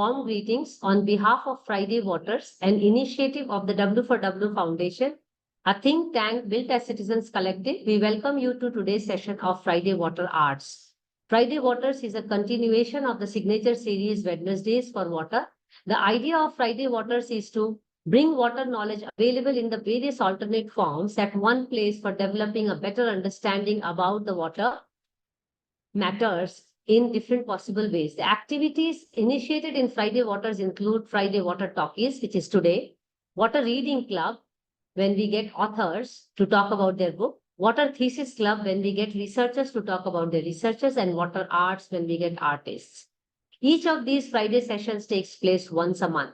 warm greetings on behalf of Friday Waters, an initiative of the W4W Foundation, a think tank built as Citizens Collective. We welcome you to today's session of Friday Water Arts. Friday Waters is a continuation of the signature series Wednesdays for Water. The idea of Friday Waters is to bring water knowledge available in the various alternate forms at one place for developing a better understanding about the water matters in different possible ways. The activities initiated in Friday Waters include Friday Water Talkies, which is today, Water Reading Club, when we get authors to talk about their book, Water Thesis Club, when we get researchers to talk about their researchers, and Water Arts, when we get artists. Each of these Friday sessions takes place once a month.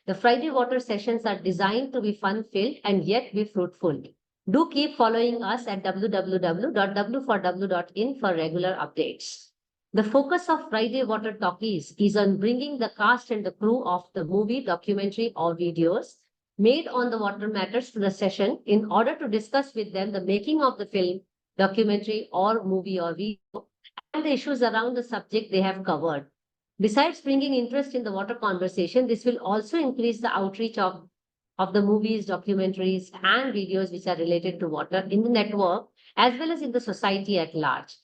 The Friday Water sessions are designed to be fun-filled and yet be fruitful. Do keep following us at www.w4w.in for regular updates. The focus of Friday Water Talkies is on bringing the cast and the crew of the movie, documentary, or videos made on the water matters to the session in order to discuss with them the making of the film, documentary, or movie or video, and the issues around the subject they have covered. Besides bringing interest in the water conversation, this will also increase the outreach of the movies, documentaries, and videos which are related to water in the network as well as in the society at large.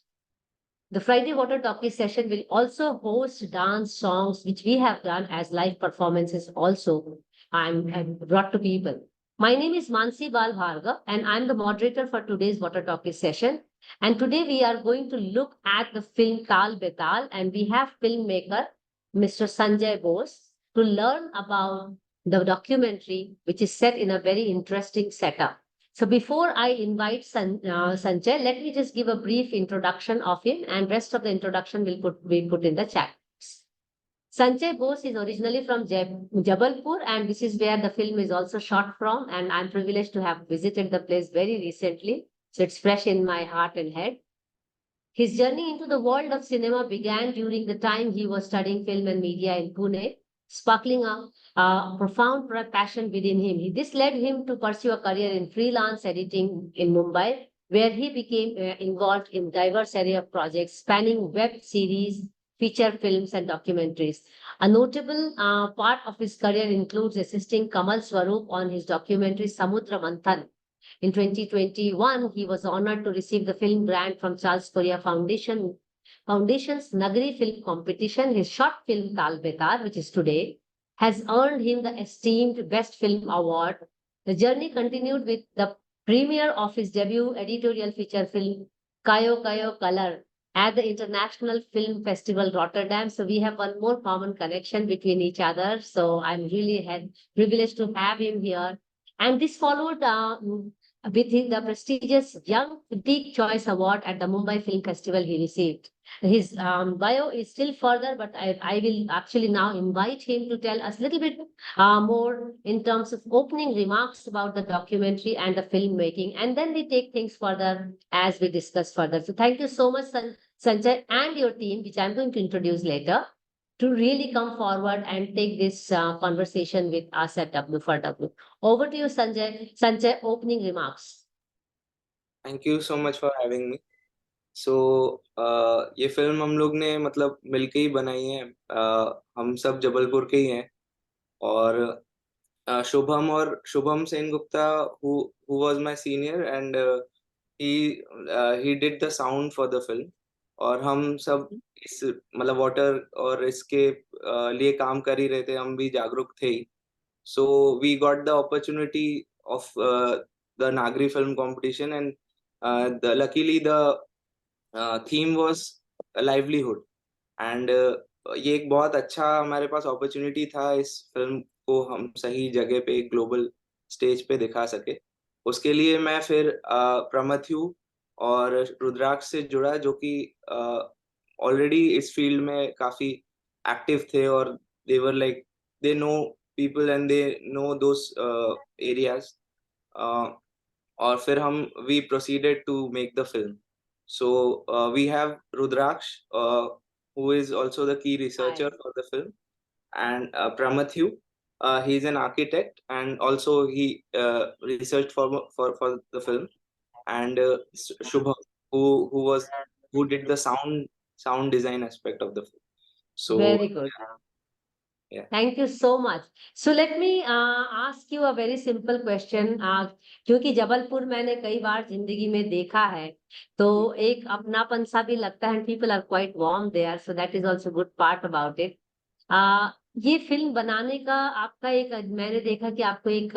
The Friday Water Talkies session will also host dance songs, which we have done as live performances also and brought to people. My name is Mansee Bal Bhargava, and I'm the moderator for today's Water Talkies session. And today we are going to look at the film Taal Betal, and we have filmmaker Mr. Sanchay Bose to learn about the documentary, which is set in a very interesting setup. So before I invite Sanchay, let me just give a brief introduction of him, and rest of the introduction will be put in the chat. Sanchay Bose is originally from Jabalpur, and this is where the film is also shot from, and I'm privileged to have visited the place very recently, so it's fresh in my heart and head. His journey into the world of cinema began during the time he was studying film and media in Pune, sparkling a profound passion within him. This led him to pursue a career in freelance editing in Mumbai, where he became involved in diverse area of projects spanning web series, feature films, and documentaries. A notable part of his career includes assisting Kamal Swaroop on his documentary Samudra Manthan. In 2021, he was honored to receive the film grant from Correa Foundation's Nagari film competition. His short film Taal Betal, which is today, has earned him the esteemed Best Film Award. The journey continued with the premiere of his debut editorial feature film Kayo Kayo Color at the International Film Festival Rotterdam. So we have one more common connection between each other. So I'm really privileged to have him here. And this followed with the prestigious Young Critic Choice Award at the Mumbai Film Festival he received. His bio is still further, but I will actually now invite him to tell us a little bit more in terms of opening remarks about the documentary and the filmmaking, and then we take things further as we discuss further. So thank you so much, Sanchay, and your team, which I'm going to introduce later, to really come forward and take this conversation with us at W4W. Over to you, Sanjay. Sanchay, opening remarks. Thank you so much for having me. So ये film हम लोग ने मतलब मिलके ही बनाई है. हम सब जबलपुर के ही हैं, और Shubham Sengupta who was my senior, and he did the sound for the film. और हम सब इस मतलब वाटर और इसके लिए काम कर ही रहे थे, हम भी जागरूक थे ही. So we got the opportunity of the Nagari film competition, and luckily the theme was a livelihood. And ये एक बहुत अच्छा हमारे पास अपॉर्चुनिटी था इस फिल्म को हम सही जगह पे ग्लोबल स्टेज पे दिखा सके. उसके लिए मैं फिर प्रमथ्यू और रुद्राक्ष से जुड़ा, जो कि ऑलरेडी इस फील्ड में काफी एक्टिव थे, और they were like they know people and they know those areas. और फिर we proceeded to make the film. So we have Rudraksh, who is also the key researcher for the film, and Pramathyu, he's an architect, and also he researched for the film, and Shubham, who did the sound design aspect of the film. So very good. Thank you so much. So let me ask you a very simple question. क्योंकि जबलपुर मैंने कई बार जिंदगी में देखा है, तो एक अपनापन सा भी लगता है. People are quite warm there, so that is also good part about it. ये फिल्म बनाने का आपका एक, मैंने देखा कि आपको एक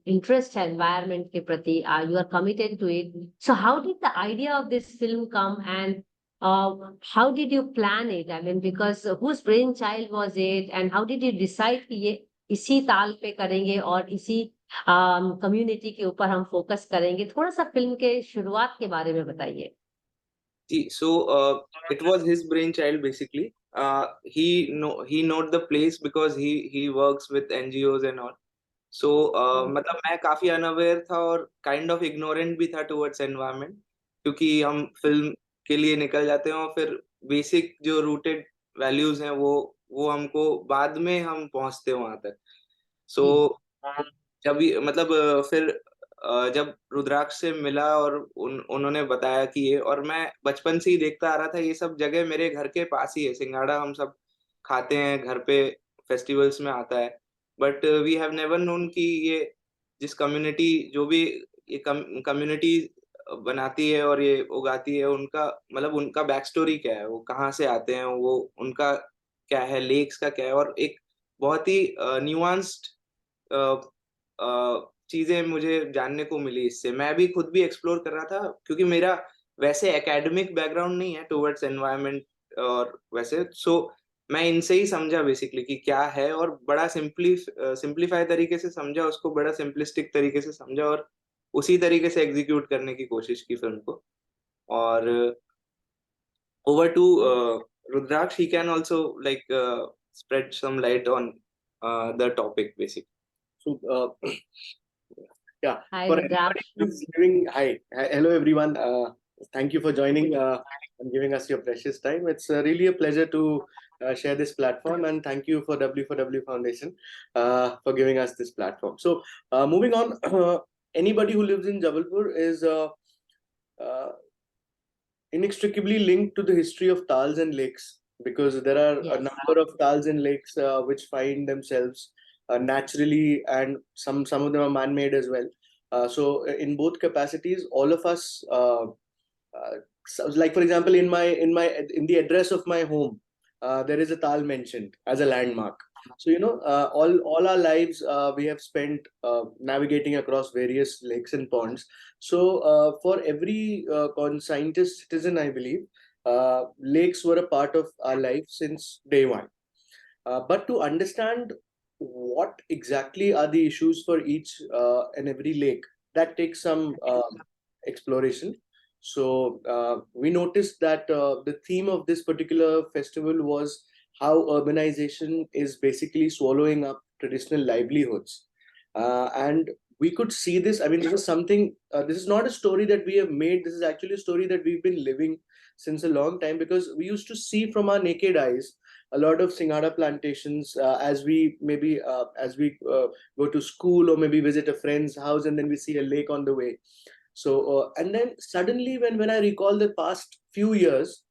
इंटरेस्ट है एनवायरनमेंट के प्रति. You are committed to it. So how did the idea of this film come, and how did you plan it? I mean, because whose brainchild was it, and how did you decide कि ये इसी ताल पे करेंगे और इसी community के ऊपर हम फोकस करेंगे? थोड़ा सा फिल्म के शुरुआत के बारे में बताइए. So it was his brainchild basically. He know the place because he works with NGOs and all. So मतलब मैं काफी अनअवेयर था और काइंड ऑफ इग्नोरेंट भी था टुवर्ड्स एनवायरनमेंट, क्योंकि हम फिल्म के लिए निकल जाते हैं और फिर बेसिक जो रूटेड वैल्यूज हैं वो हमको बाद में हम पहुंचते हैं वहां तक. सो जब मतलब फिर जब रुद्राक्ष से मिला और उन्होंने बताया कि ये, और मैं बचपन से ही देखता आ रहा था ये सब जगह मेरे घर के पास ही है. सिंघाड़ा हम सब खाते हैं घर पे, फेस्टिवल्स में आता है. But we have never known कि ये जिस कम्युनिटी जो भी ये कम्युनिटी बनाती है और ये उगाती है, उनका मतलब उनका बैक स्टोरी क्या है, वो कहाँ से आते हैं, वो उनका क्या है, लेक्स का क्या है. और एक बहुत ही न्यूआंस्ड चीजें मुझे जानने को मिली इससे. मैं भी खुद भी एक्सप्लोर कर रहा था, क्योंकि मेरा वैसे एकेडमिक बैकग्राउंड नहीं है टुवर्ड्स एनवायरनमेंट और वैसे. सो मैं इनसे ही समझा बेसिकली कि क्या है, और बड़ा सिंप्लीफाई तरीके से समझा उसको, बड़ा सिंपलिस्टिक तरीके से समझा, और उसी तरीके से एग्जीक्यूट करने की कोशिश की फिल्म को. और over to Rudraksh, he can also like spread some light on the topic basically. So, yeah, Hi, for Rudraksh. everybody who's giving, hello everyone. Thank you for joining and giving us your precious time. It's really a pleasure to share this platform, and thank you for W4W Foundation for giving us this platform. So, moving on, anybody who lives in Jabalpur is uh, inextricably linked to the history of taals and lakes, because there are a Yes. number of taals and lakes which find themselves naturally, and some of them are man-made as well. So in both capacities, all of us, so like for example, in the address of my home, there is a taal mentioned as a landmark. So all our lives we have spent navigating across various lakes and ponds. So for every conscientist citizen, I believe, lakes were a part of our life since day one. But to understand what exactly are the issues for each and every lake, that takes some exploration. So we noticed that the theme of this particular festival was how urbanization is basically swallowing up traditional livelihoods. And we could see this. I mean, this is something, this is not a story that we have made. This is actually a story that we've been living since a long time, because we used to see from our naked eyes a lot of Singhada plantations as we go to school or maybe visit a friend's house, and then we see a lake on the way. So and then suddenly when I recall the past few years,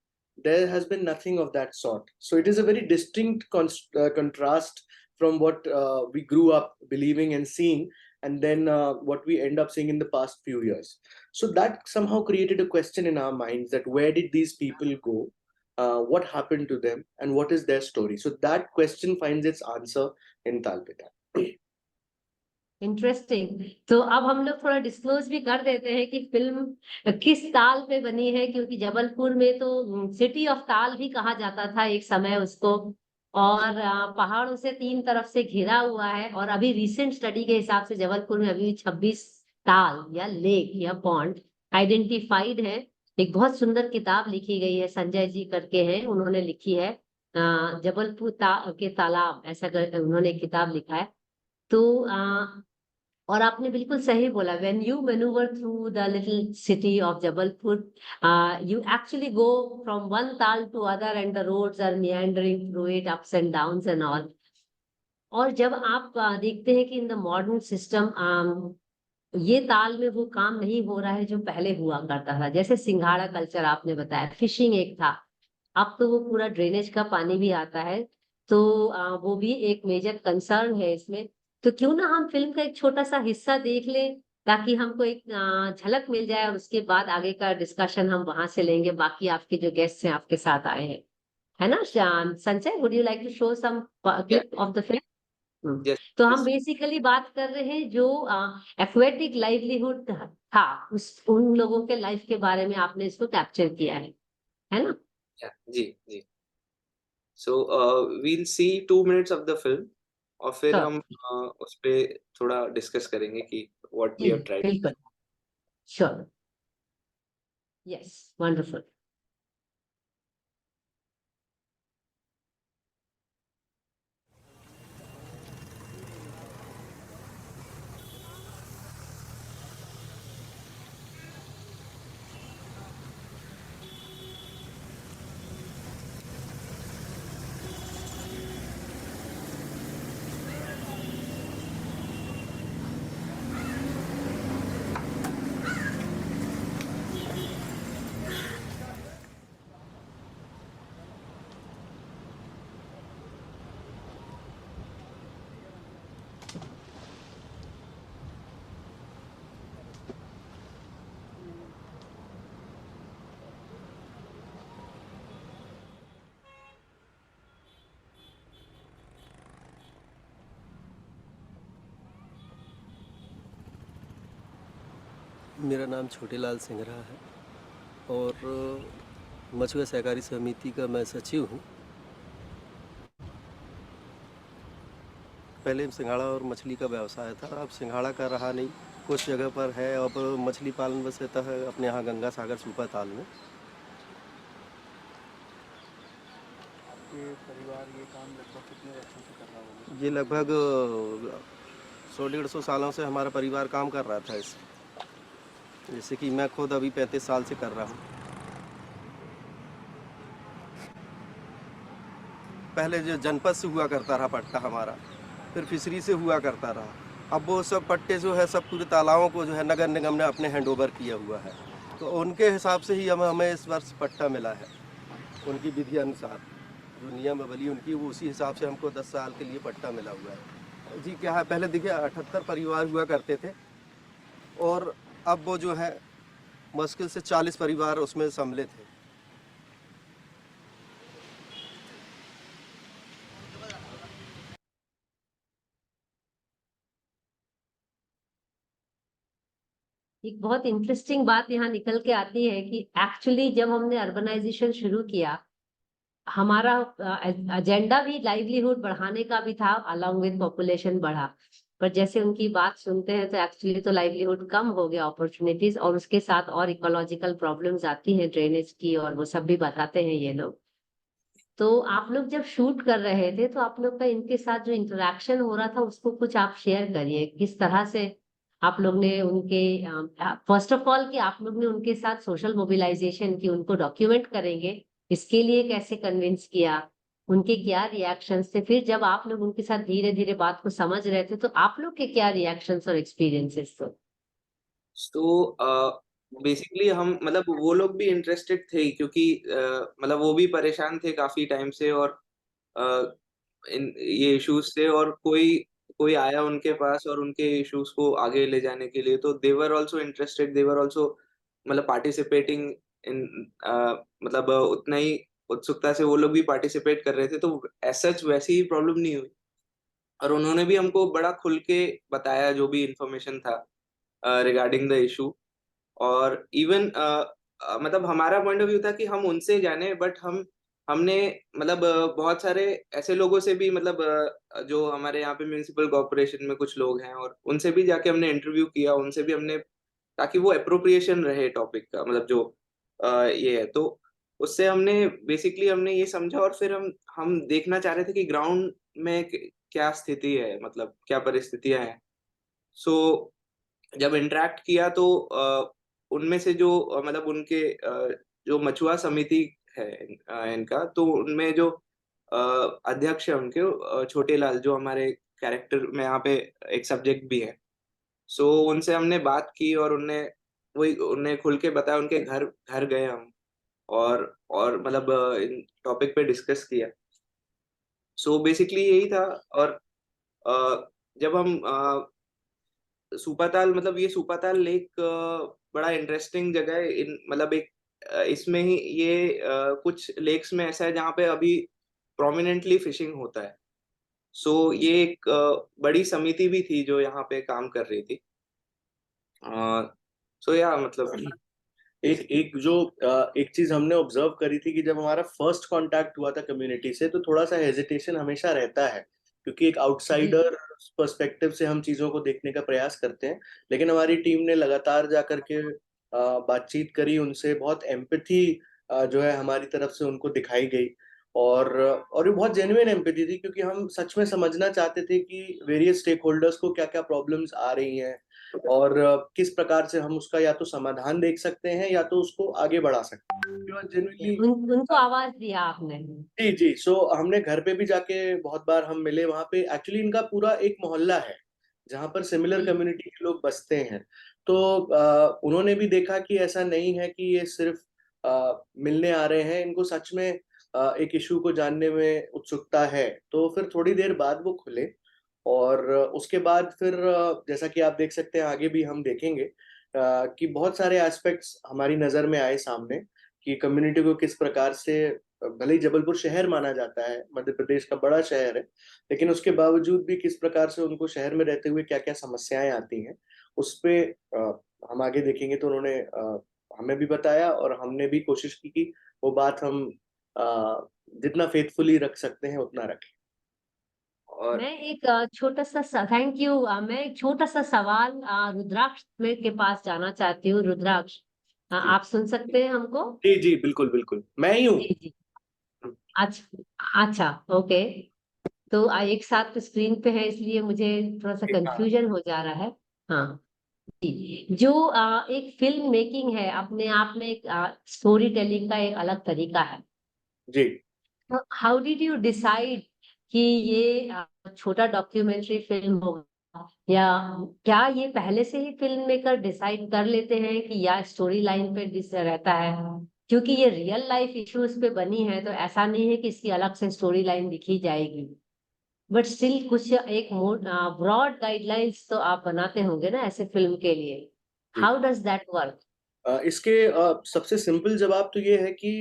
there has been nothing of that sort. So it is a very distinct contrast from what we grew up believing and seeing, and then what we end up seeing in the past few years. So that somehow created a question in our minds, that where did these people go? What happened to them, and what is their story? So that question finds its answer in Taal Betal. Interesting. तो अब हम लोग थोड़ा disclose भी कर देते हैं कि फिल्म किस ताल पे बनी है, क्योंकि जबलपुर में तो सिटी ऑफ ताल भी कहा जाता था एक समय उसको, और पहाड़ों से तीन तरफ से घिरा हुआ है. और अभी रिसेंट स्टडी के हिसाब से जबलपुर में अभी 26 ताल या लेक या पॉन्ड आइडेंटिफाइड है. एक बहुत सुंदर किताब लिखी गई है, संजय जी करके हैं, उन्होंने लिखी है जबलपुर के तालाब, ऐसा उन्होंने एक किताब लिखा है. तो और आपने बिल्कुल सही बोला, when you manoeuvre through the little city of Jabalpur, you actually go from one tal to other and the roads are meandering through it, ups and downs and all. और जब आप देखते हैं कि इन द मॉडर्न सिस्टम ये ताल में वो काम नहीं हो रहा है जो पहले हुआ करता था. जैसे सिंघाड़ा कल्चर आपने बताया, फिशिंग एक था, अब तो वो पूरा ड्रेनेज का पानी भी आता है. तो वो भी एक मेजर कंसर्न है इसमें। तो क्यों ना हम फिल्म का एक छोटा सा हिस्सा देख लें, ताकि हमको एक झलक मिल जाए, और उसके बाद आगे का डिस्कशन हम वहां से लेंगे। बाकी आपके जो गेस्ट हैं आपके साथ आए हैं, है ना? Sanchay, would you like to show some Yeah, clip of the film? yes, तो हम yes. बेसिकली बात कर रहे हैं जो एक्वेटिक लाइवलीहुड था, उस उन लोगों के लाइफ के बारे में आपने इसको कैप्चर किया है ना? Yeah, ji ji. So we'll see 2 minutes of the film और फिर श्योर, हम उस पे थोड़ा डिस्कस करेंगे कि what जी we have tried. बिल्कुल, श्योर, यस, वंडरफुल। मेरा नाम छोटेलाल सिंगरा है और मछुआ सहकारी समिति का मैं सचिव हूँ। पहले सिंघाड़ा और मछली का व्यवसाय था, अब सिंघाड़ा का रहा नहीं, कुछ जगह पर है। अब मछली पालन बस रहता है अपने यहाँ गंगा सागर सूपा ताल में। आपके परिवार ये काम लगभग कितने वर्षों से कर रहा होगा? ये लगभग 100-150 सालों से हमारा परिवार काम कर रहा था इस, जैसे कि मैं खुद अभी 35 साल से कर रहा हूँ। पहले जो जनपद से हुआ करता रहा पट्टा हमारा, फिर फिशरी से हुआ करता रहा। अब वो सब पट्टे जो है सब पूरे तालाबों को जो है नगर निगम ने अपने हैंड ओवर किया हुआ है, तो उनके हिसाब से ही हमें इस वर्ष पट्टा मिला है। उनकी विधि अनुसार जो नियम बली उनकी, वो उसी हिसाब से हमको 10 साल के लिए पट्टा मिला हुआ है। जी क्या है, पहले देखिए 78 परिवार हुआ करते थे और अब वो जो है मुश्किल से 40 परिवार उसमें सम्मिलित हैं। एक बहुत इंटरेस्टिंग बात यहाँ निकल के आती है कि एक्चुअली जब हमने अर्बनाइजेशन शुरू किया, हमारा एजेंडा भी लाइवलीहुड बढ़ाने का भी था, अलॉन्ग विद पॉपुलेशन बढ़ा। पर जैसे उनकी बात सुनते हैं तो एक्चुअली तो लाइवलीहुड कम हो गया, अपॉर्चुनिटीज, और उसके साथ और इकोलॉजिकल प्रॉब्लम्स आती हैं ड्रेनेज की, और वो सब भी बताते हैं ये लोग। तो आप लोग जब शूट कर रहे थे तो आप लोग का इनके साथ जो इंटरेक्शन हो रहा था उसको कुछ आप शेयर करिए, किस तरह से आप लोग ने उनके, फर्स्ट ऑफ ऑल कि आप लोग ने उनके साथ सोशल मोबिलाइजेशन की, उनको डॉक्यूमेंट करेंगे इसके लिए कैसे कन्विंस किया, उनके क्या रिएक्शंस थे, फिर जब आप लोग उनके साथ धीरे धीरे बात को समझ रहे थे तो आप लोग के क्या रिएक्शंस और एक्सपीरियंसेस थे? तो बेसिकली हम मतलब वो लोग भी इंटरेस्टेड थे क्योंकि मतलब वो भी परेशान थे काफी टाइम से और अ, इन ये इश्यूज से, और कोई कोई आया उनके पास और उनके इश्यूज को आगे ले जाने के लिए, तो they were also interested, they were also मतलब पार्टिसिपेटिंग इन मतलब उतना ही उत्सुकता से वो लोग भी पार्टिसिपेट कर रहे थे, तो एज सच वैसी ही प्रॉब्लम नहीं हुई। और उन्होंने भी हमको बड़ा खुल के बताया जो भी इंफॉर्मेशन था रिगार्डिंग द इशू। और इवन मतलब हमारा पॉइंट ऑफ व्यू था कि हम उनसे जाने, बट हमने मतलब बहुत सारे ऐसे लोगों से भी, मतलब जो हमारे यहाँ पे म्युनिसिपल कॉर्पोरेशन में कुछ लोग हैं, और उनसे भी जाके हमने इंटरव्यू किया, उनसे भी हमने, ताकि वो अप्रोप्रिएशन रहे टॉपिक का, मतलब जो ये है, तो उससे हमने बेसिकली हमने ये समझा, और फिर हम देखना चाह रहे थे कि ग्राउंड में क्या स्थिति है, मतलब क्या परिस्थितियां हैं। सो जब इंटरैक्ट किया तो उनमें से जो मतलब उनके जो मछुआ समिति है इनका, तो उनमें जो अध्यक्ष है उनके, छोटे लाल, जो हमारे कैरेक्टर में यहाँ पे एक सब्जेक्ट भी है। सो उनसे हमने बात की और उन्हें खुल के बताया, उनके घर घर गए हम, और मतलब इन टॉपिक पे डिस्कस किया। सो बेसिकली यही था। और जब हम सुपाताल, मतलब ये सुपाताल लेक बड़ा इंटरेस्टिंग जगह है। इन मतलब एक इसमें ही ये कुछ लेक्स में ऐसा है जहाँ पे अभी प्रोमिनेंटली फिशिंग होता है। सो ये एक बड़ी समिति भी थी जो यहाँ पे काम कर रही थी। सो या मतलब एक चीज हमने ऑब्जर्व करी थी कि जब हमारा फर्स्ट कांटेक्ट हुआ था कम्युनिटी से, तो थोड़ा सा हेजिटेशन हमेशा रहता है, क्योंकि एक जी आउटसाइडर पर्सपेक्टिव से हम चीजों को देखने का प्रयास करते हैं। लेकिन हमारी टीम ने लगातार जा करके बातचीत करी उनसे, बहुत एम्पैथी जो है हमारी तरफ से उनको दिखाई गई। और ये बहुत जेन्युइन एम्पैथी थी, क्योंकि हम सच में समझना चाहते थे कि वेरियस स्टेक होल्डर्स को क्या क्या प्रॉब्लम्स आ रही हैं, और किस प्रकार से हम उसका या तो समाधान देख सकते हैं या तो उसको आगे बढ़ा सकते हैं जेन्युइनली। उनको आवाज दिया आपने। जी जी, सो हमने घर पे भी जाके बहुत बार हम मिले वहां पे। एक्चुअली इनका पूरा एक मोहल्ला है जहाँ पर सिमिलर जी कम्युनिटी के लोग बसते हैं। तो उन्होंने भी देखा कि ऐसा नहीं है कि ये सिर्फ मिलने आ रहे हैं, इनको सच में एक इशू को जानने में उत्सुकता है। तो फिर थोड़ी देर बाद वो खुले, और उसके बाद फिर जैसा कि आप देख सकते हैं, आगे भी हम देखेंगे कि बहुत सारे एस्पेक्ट्स हमारी नज़र में आए सामने, कि कम्युनिटी को किस प्रकार से, भले ही जबलपुर शहर माना जाता है, मध्य प्रदेश का बड़ा शहर है, लेकिन उसके बावजूद भी किस प्रकार से उनको शहर में रहते हुए क्या क्या समस्याएं आती हैं, उस पे हम आगे देखेंगे। तो उन्होंने हमें भी बताया, और हमने भी कोशिश की कि वो बात हम जितना फेथफुली रख सकते हैं उतना रखें। और मैं एक छोटा सा थैंक यू। मैं एक छोटा सा सवाल रुद्राक्ष के पास जाना चाहती हूँ। रुद्राक्ष, जी आप सुन सकते हैं हमको? जी जी, बिल्कुल बिल्कुल, मैं ही हूँ। जी जी। अच्छा अच्छा, ओके। तो एक साथ स्क्रीन पे है, इसलिए मुझे थोड़ा सा कंफ्यूजन हो जा रहा है। हाँ जी, जो एक फिल्म मेकिंग है अपने आप में एक स्टोरी टेलिंग का एक अलग तरीका है। जी हाउ डिड यू डिसाइड कि ये छोटा डॉक्यूमेंट्री फिल्म होगा, या क्या ये पहले से ही फिल्म मेकर डिसाइड कर लेते हैं कि या स्टोरी लाइन पे रहता है? क्योंकि ये रियल लाइफ इश्यूज पे बनी है, तो ऐसा नहीं है कि इसकी अलग से स्टोरी लाइन दिखी जाएगी, बट स्टिल कुछ एक ब्रॉड गाइडलाइंस तो आप बनाते होंगे ना ऐसे फिल्म के लिए। जी। How does that work? इसके सबसे सिंपल जवाब तो ये है कि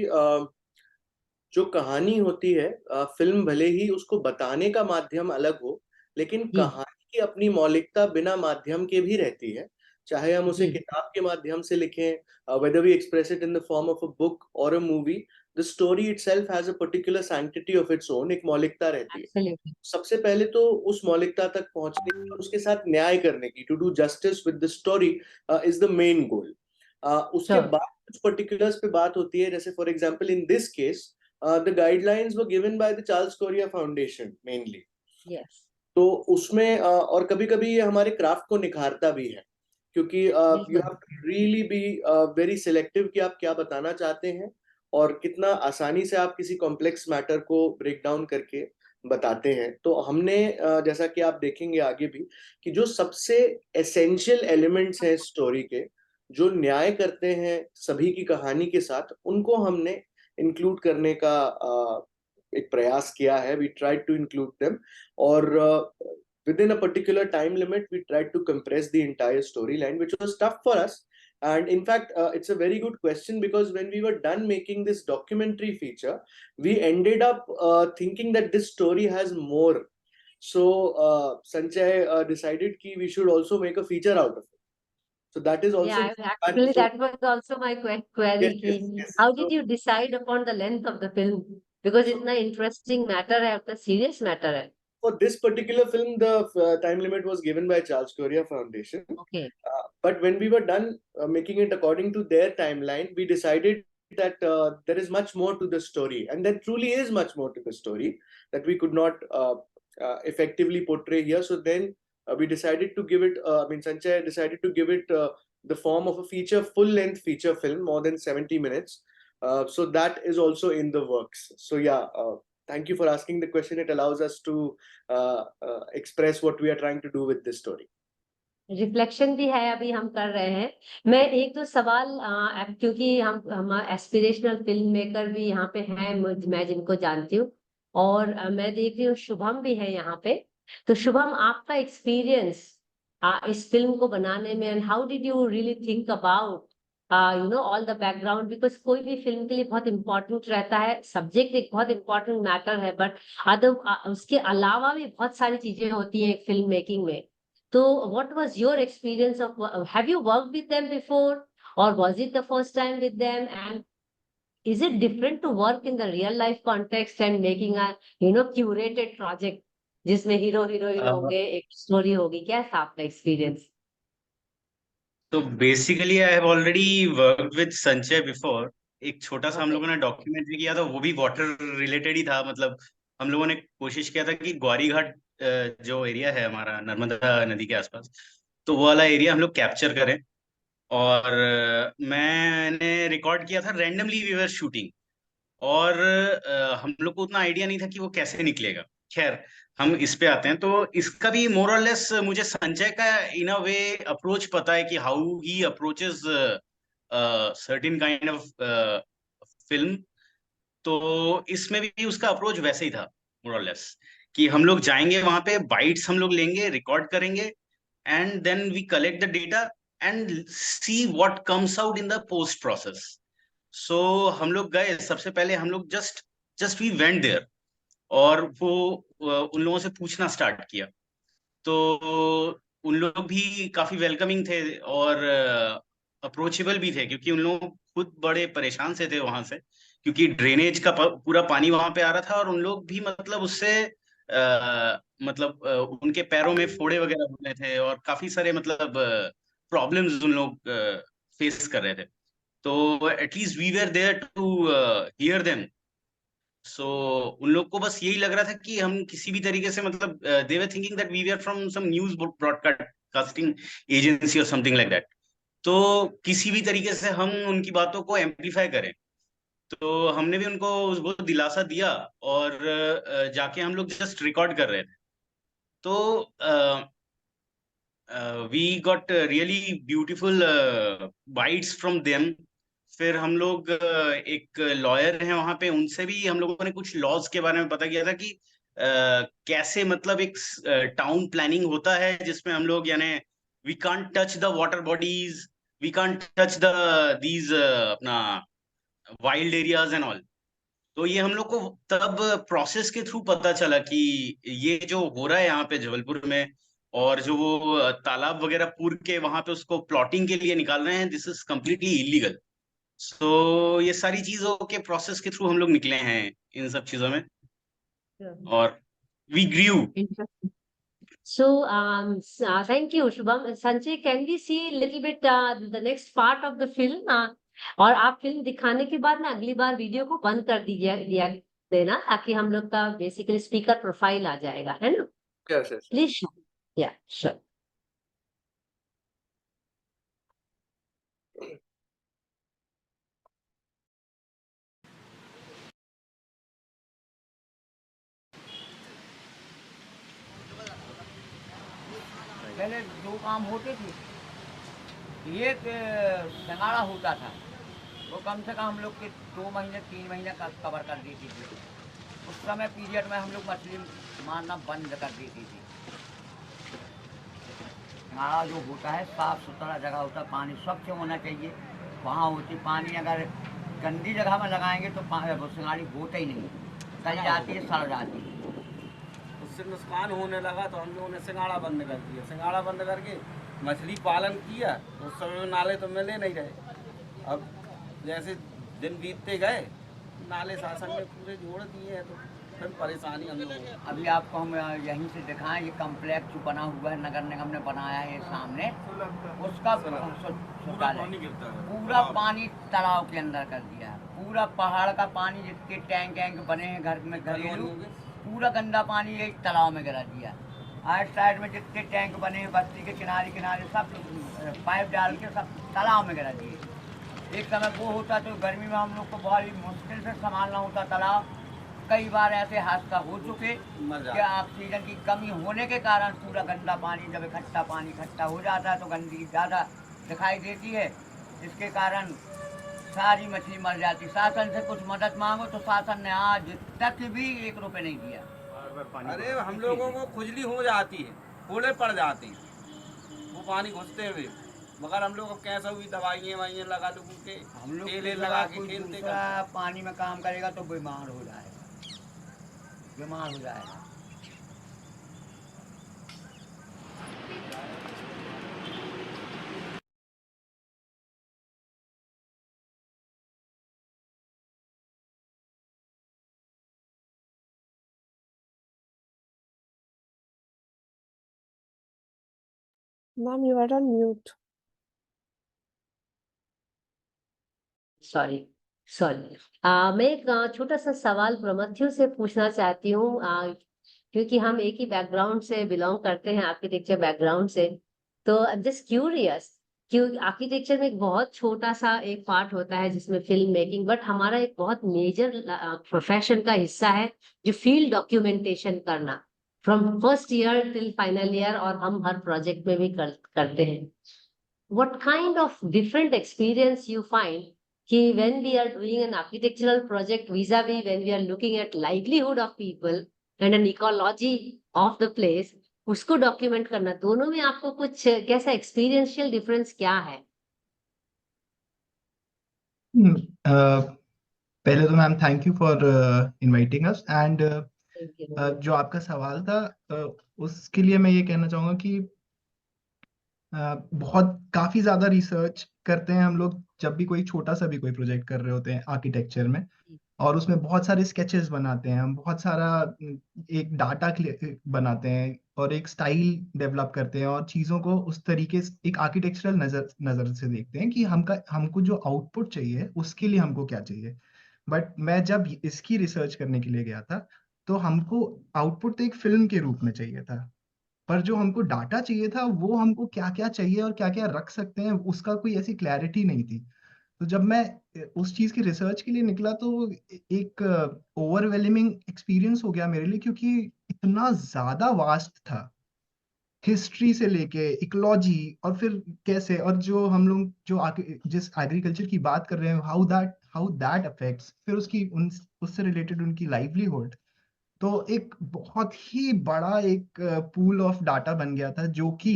जो कहानी होती है, फिल्म भले ही उसको बताने का माध्यम अलग हो, लेकिन जी कहानी की अपनी मौलिकता बिना माध्यम के भी रहती है। चाहे हम उसे जी, किताब के माध्यम से लिखें, whether we express it in the form of a book or a movie, the story itself has a particular sanctity of its own, एक मौलिकता रहती है। एब्सोल्युटली। सबसे पहले तो उस मौलिकता तक पहुंचने की और उसके साथ न्याय करने की, to do justice with the story, is the main goal. उसके श्योर। बाद कुछ पर्टिकुलर्स पे बात होती है, जैसे for example in this case the guidelines were given by the Charles Correa Foundation mainly। Yes, तो उसमें और कभी-कभी ये हमारे क्राफ्ट को निखारता भी है, क्योंकि यू बिल्कुल। Have to really be very selective कि आप क्या बताना चाहते हैं, और कितना आसानी से आप किसी कॉम्प्लेक्स मैटर को ब्रेक डाउन करके बताते हैं। तो हमने जैसा कि आप देखेंगे आगे भी, कि जो सबसे एसेंशियल एलिमेंट्स हैं स्टोरी के, जो न्याय करते हैं सभी की कहानी के साथ, उनको हमने इंक्लूड करने का एक प्रयास किया है। We tried to include them, और within a particular time limit we tried to compress the entire storyline, which was tough for us. And in fact, it's a very good question, because when we were done making this documentary feature, we ended up thinking that this story has more. So Sanchay decided ki we should also make a feature out of it. So that is also, Yeah, and actually, so that was also my yes, query yes, कि yes. how So did you decide upon the length of the film? Because so इतना interesting matter है, उतना serious matter है। for this particular film, the time limit was given by Charles Correa Foundation. Okay, But when we were done making it according to their timeline, we decided that there is much more to the story, and there truly is much more to the story that we could not effectively portray here. So then we decided to give it. I mean, Sanchay decided to give it the form of a feature, full-length feature film, more than 70 minutes. So that is also in the works. So yeah. Thank you for asking the question. It allows us to express what we are trying to do with this story. Reflection भी है, अभी हम कर रहे हैं। मैं एक दो सवाल क्योंकि हम एस्पिरेशनल फिल्म मेकर भी यहाँ पे हैं, मैं जिनको जानती हूँ, और मैं देख रही हूँ शुभम भी है यहाँ पे। तो शुभम, आपका एक्सपीरियंस इस फिल्म को बनाने में, and how did you really think about all the background, because कोई भी फिल्म के लिए बहुत इंपॉर्टेंट रहता है, सब्जेक्ट एक बहुत इंपॉर्टेंट मैटर है, बट उसके अलावा भी बहुत सारी चीजें होती हैं फिल्म मेकिंग में। तो what was your experience of, have you worked with them before, और was it the first time with them, and is it different to work in the real life context and making a curated project जिसमें hero heroine होंगे, एक story होगी? क्या था आपका experience? तो basically I have already worked with संचय before. एक छोटा सा हम लोगों ने डॉक्यूमेंट्री किया था, वो भी वाटर रिलेटेड ही था। मतलब हम लोगों ने कोशिश किया था कि ग्वारी घाट जो एरिया है हमारा नर्मदा नदी के आसपास, तो वो वाला एरिया हम लोग कैप्चर करें। और मैंने रिकॉर्ड किया था रैंडमली, वी वर शूटिंग। और हम लोग को उतना आइडिया नहीं था कि वो कैसे निकलेगा। खैर, हम इस पे आते हैं। तो इसका भी मोर और लेस मुझे संजय का इन अ वे अप्रोच पता है कि how he approaches certain kind of film. तो इसमें भी उसका अप्रोच वैसे ही था, मोर और लेस, कि हम लोग जाएंगे वहां पे, बाइट्स हम लोग लेंगे, रिकॉर्ड करेंगे, and then we collect the data and see what comes out in the post process. So हम लोग गए, सबसे पहले हम लोग just just we went there, और वो उन लोगों से पूछना स्टार्ट किया। तो उन लोग भी काफी वेलकमिंग थे और अप्रोचेबल भी थे, क्योंकि उन लोग खुद बड़े परेशान से थे वहां से, क्योंकि ड्रेनेज का पूरा पानी वहां पे आ रहा था। और उन लोग भी मतलब उससे मतलब उनके पैरों में फोड़े वगैरह हो रहे थे, और काफी सारे मतलब प्रॉब्लम्स उन लोग फेस कर रहे थे। तो at least we were there to hear them. So उन लोग को बस यही लग रहा था कि हम किसी भी तरीके से, मतलब they were thinking that we were from some news broadcasting agency और समथिंग लाइक दैट। तो किसी भी तरीके से हम उनकी बातों को एम्पलीफाई करें। तो हमने भी उनको वो दिलासा दिया, और जाके हम लोग जस्ट रिकॉर्ड कर रहे थे। तो we got really beautiful bites from them. फिर हम लोग एक लॉयर हैं वहां पे, उनसे भी हम लोगों ने कुछ लॉज के बारे में पता किया था कि कैसे मतलब एक टाउन प्लानिंग होता है, जिसमें हम लोग यानी we can't touch the water bodies, we can't touch the these अपना वाइल्ड एरियाज एंड ऑल। तो ये हम लोग को तब प्रोसेस के थ्रू पता चला कि ये जो हो रहा है यहाँ पे जबलपुर में, और जो वो तालाब वगैरह पूर के वहां पे उसको प्लॉटिंग के लिए निकाल रहे हैं, दिस इज कम्प्लीटली इलीगल। सो ये सारी चीजों के प्रोसेस के थ्रू हम लोग निकले हैं इन सब चीजों में, और we grieve. Interesting. So, thank you, Shubham. Sanjay, can we see a little bit the next part of the film? और आप फिल्म दिखाने के बाद ना अगली बार वीडियो को बंद कर दिया देना, ताकि हम लोग का बेसिकली स्पीकर प्रोफाइल आ जाएगा, है ना? Yes, yes. प्लीज। या श्योर। पहले दो काम होते थे। एक संगाड़ा होता था, वो कम से कम हम लोग के 2 महीने 3 महीने का कवर कर देती थी। उस समय पीरियड में हम लोग मछली मारना बंद कर देती थी। संगाड़ा जो होता है साफ सुथरा जगह होता है, पानी स्वच्छ होना चाहिए वहाँ होती। पानी अगर गंदी जगह में लगाएंगे तो सिंगाड़ी होता ही नहीं, गल जाती है, सड़ जाती है। उससे नुकसान होने लगा तो हम लोगों ने सिंगाड़ा बंद कर दिया। सिंगाड़ा बंद करके मछली पालन किया। उस समय में नाले तो मिले नहीं रहे। अब जैसे दिन बीतते गए, नाले शासन ने पूरे जोड़ दिए हैं, तो फिर परेशानी हम लोगों को। अभी आपको हम यहीं से दिखाएं, ये कम्प्लेक्स जो बना हुआ है नगर निगम ने बनाया है सामने, उसका शौचालय पूरा पानी तालाब के अंदर कर दिया है। पूरा पहाड़ का पानी, जितने टैंक वैंक बने हैं घर में घरेलू, पूरा गंदा पानी एक तालाब में गिरा दिया। आइट साइड में जितने टैंक बने हैं बस्ती के किनारे किनारे सब पाइप डाल के सब तालाब में गिरा दिए। एक समय वो होता तो गर्मी में हम लोग को बहुत ही मुश्किल से संभालना होता तालाब। कई बार ऐसे हादसा हो चुके कि ऑक्सीजन की कमी होने के कारण पूरा गंदा पानी, जब पानी इकट्ठा हो जाता है तो गंदगी ज़्यादा दिखाई देती है, जिसके कारण सारी मछली मर जाती। शासन से कुछ मदद मांगो तो शासन ने आज तक भी 1 रुपए नहीं दिया। अरे हम लोगों को खुजली हो जाती है, फोड़े पड़ जाते हैं वो पानी घुसते हुए, मगर हम लोग कैसा भी दवाइयाँ वाइयाँ लगा लोगों के, हम लोग तेल की लगा जगह के कोई खेलते दूसरा पानी में काम करेगा तो बीमार हो जाएगा, बीमार हो जाएगा। Ma'am, you are on mute. Sorry sorry. मैं एक छोटा सा सवाल प्रमथ्यू से पूछना चाहती हूँ, क्योंकि हम एक ही बैकग्राउंड से बिलोंग करते हैं, आर्किटेक्चर बैकग्राउंड से। तो जस्ट क्यूरियस, क्यों आर्किटेक्चर में एक बहुत छोटा सा एक पार्ट होता है जिसमें फिल्म मेकिंग, बट हमारा एक बहुत मेजर प्रोफेशन का हिस्सा है जो फील्ड डॉक्यूमेंटेशन करना, from first year till final year, और हम हर प्रोजेक्ट में भी करते हैं। What kind of different experience you find कि when we are doing an architectural project vis-a-vis when we are looking at livelihood of people and an ecology of the place, उसको document करना, दोनों में आपको कुछ कैसा एक्सपीरियंशियल डिफरेंस क्या है? पहले तो ma'am thank you for inviting us and Thank you. जो आपका सवाल था उसके लिए मैं ये कहना चाहूँगा कि बहुत काफी ज्यादा रिसर्च करते हैं हम लोग जब भी कोई छोटा सा भी कोई प्रोजेक्ट कर रहे होते हैं आर्किटेक्चर में, और उसमें बहुत सारे स्केचेस बनाते हैं हम, बहुत सारा एक डाटा बनाते हैं और एक स्टाइल डेवलप करते हैं और चीजों को उस तरीके से एक आर्किटेक्चरल नजर से देखते हैं कि हमको जो आउटपुट चाहिए उसके लिए हमको क्या चाहिए। बट मैं जब इसकी रिसर्च करने के लिए गया था तो हमको आउटपुट तो एक फिल्म के रूप में चाहिए था, पर जो हमको डाटा चाहिए था वो हमको क्या क्या चाहिए और क्या क्या रख सकते हैं उसका कोई ऐसी क्लैरिटी नहीं थी। तो जब मैं उस चीज की रिसर्च के लिए निकला तो एक ओवरवेलमिंग एक्सपीरियंस हो गया मेरे लिए, क्योंकि इतना ज्यादा वास्ट था, हिस्ट्री से लेके इकोलॉजी और फिर कैसे, और जो हम लोग जो जिस एग्रीकल्चर की बात कर रहे हैं हाउ दैट अफेक्ट्स, फिर उससे रिलेटेड उनकी लाइवलीहुड। तो एक बहुत ही बड़ा एक पूल ऑफ डाटा बन गया था जो कि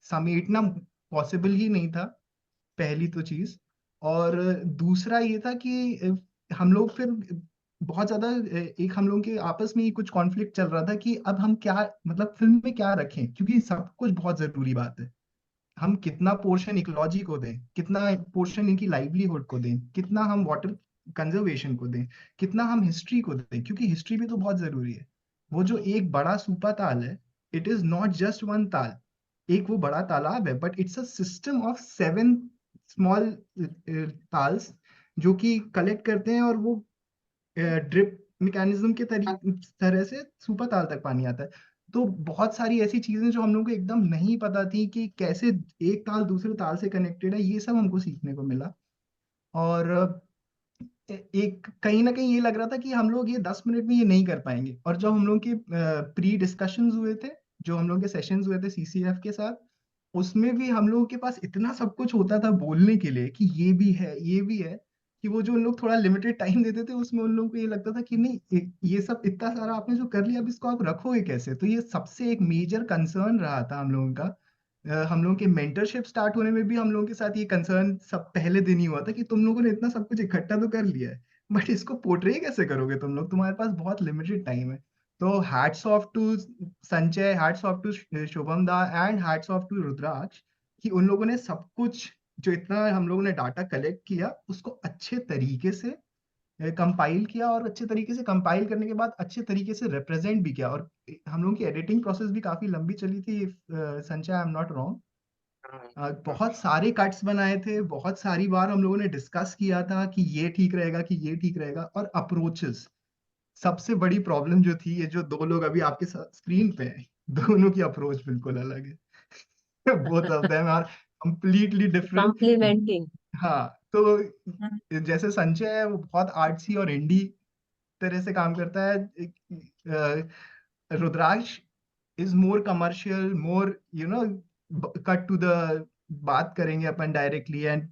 समेटना पॉसिबल ही नहीं था, पहली तो चीज। और दूसरा ये था कि हम लोग फिर बहुत ज्यादा एक हम लोग के आपस में ही कुछ कॉन्फ्लिक्ट चल रहा था कि अब हम क्या मतलब फिल्म में क्या रखें, क्योंकि सब कुछ बहुत जरूरी बात है। हम कितना पोर्शन इकोलॉजी को दें, कितना पोर्शन इनकी लाइवलीहुड को दें, कितना हम वाटर कंजर्वेशन को दें, कितना हम हिस्ट्री को दें, क्योंकि हिस्ट्री भी तो बहुत जरूरी है। वो जो एक बड़ा सूपा ताल है, it is not just one tal, एक वो बड़ा तालाब है, but it's a system of 7 small tals जो कि कलेक्ट करते हैं, और वो ड्रिप मैकेनिज्म के तरह से सुपर ताल तक पानी आता है। तो बहुत सारी ऐसी चीजें जो हम लोगों को एकदम नहीं पता थी कि कैसे एक ताल दूसरे ताल से कनेक्टेड है, ये सब हमको सीखने को मिला। और एक कहीं ना कहीं ये लग रहा था कि हम लोग ये 10 मिनट में ये नहीं कर पाएंगे। और जब हम लोग के प्री डिस्कशंस हुए थे, जो हम लोग के सेशंस हुए थे सीसीएफ के साथ, उसमें भी हम लोगों के पास इतना सब कुछ होता था बोलने के लिए कि ये भी है ये भी है, कि वो जो उन लोग थोड़ा लिमिटेड टाइम देते थे उसमें उन लोगों को ये लगता था कि नहीं ये सब इतना सारा आपने जो कर लिया अब इसको आप रखोगे कैसे। तो ये सबसे एक मेजर कंसर्न रहा था हम लोगों का। हम लोगों के मेंटरशिप स्टार्ट होने में भी हम लोगों के साथ ये कंसर्न सब पहले दिन ही हुआ था कि तुम लोगों ने इतना सब कुछ इकट्ठा तो कर लिया है, बट इसको पोर्ट्रे कैसे करोगे तुम लोग, तुम्हारे पास बहुत लिमिटेड टाइम है। तो हैट्स ऑफ टू संचय, हैट्स ऑफ टू शुभम दा एंड हैट्स ऑफ टू रुद्राक्ष, कि उन लोगों ने सब कुछ जो इतना हम लोगों ने डाटा कलेक्ट किया उसको अच्छे तरीके से कंपाइल किया, और अच्छे तरीके से कंपाइल करने के बाद अच्छे तरीके से रिप्रेजेंट भी किया। और हम लोगों की एडिटिंग प्रोसेस भी काफी लंबी चली थी, संचय आई एम नॉट रॉन्ग। बहुत सारे कट्स बनाए थे, बहुत सारी बार हम लोगों ने डिस्कस किया था कि ये ठीक रहेगा कि ये ठीक रहेगा। और अप्रोचेस, सबसे बड़ी प्रॉब्लम जो थी, ये जो दो लोग अभी आपके स्क्रीन पे हैं, दोनों की अप्रोच बिल्कुल अलग है। Both of them are completely different. Complementing. हाँ, तो जैसे संचय है वो बहुत आर्ट्सी और इंडी तरह से काम करता है, Rudraksh is more commercial, more cut to the बात करेंगे अपन डायरेक्टली एंड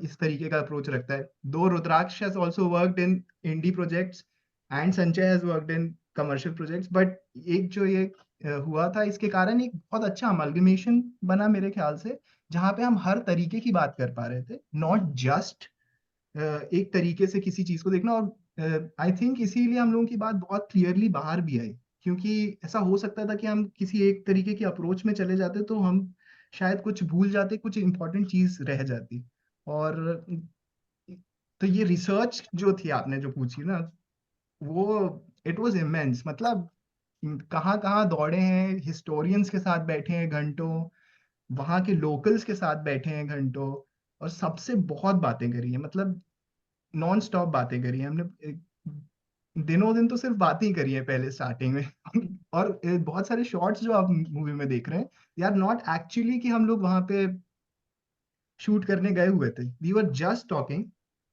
इस तरीके का अप्रोच रखता है. दो रुद्राक्ष has also worked in indie projects and Sanchay has worked in commercial projects, but एक जो ये हुआ था, इसके कारण एक बहुत अच्छा अमलगमेशन बना मेरे ख्याल से, जहाँ पे हम हर तरीके की बात कर पा रहे थे, नॉट जस्ट एक तरीके से किसी चीज को देखना. और आई थिंक इसीलिए हम लोगों की बात बहुत क्लियरली बाहर भी आई, क्योंकि ऐसा हो सकता था कि हम किसी एक तरीके की अप्रोच में चले जाते तो हम शायद कुछ भूल जाते, कुछ इंपॉर्टेंट चीज रह जाती. और तो ये रिसर्च जो थी आपने जो पूछी ना, वो इट वाज इमेंस. मतलब कहाँ कहाँ दौड़े हैं, हिस्टोरियंस के साथ बैठे हैं घंटों, वहाँ के लोकल्स के साथ बैठे हैं घंटों, और सबसे बहुत बातें करी हैं. मतलब नॉन स्टॉप बातें करी हैं हमने. दिनों दिन तो सिर्फ बातें ही करी है पहले स्टार्टिंग में. और बहुत सारे शॉट्स जो आप मूवी में देख रहे हैं, दे आर नॉट एक्चुअली कि हम लोग वहां पे शूट करने गए हुए थे. We were just talking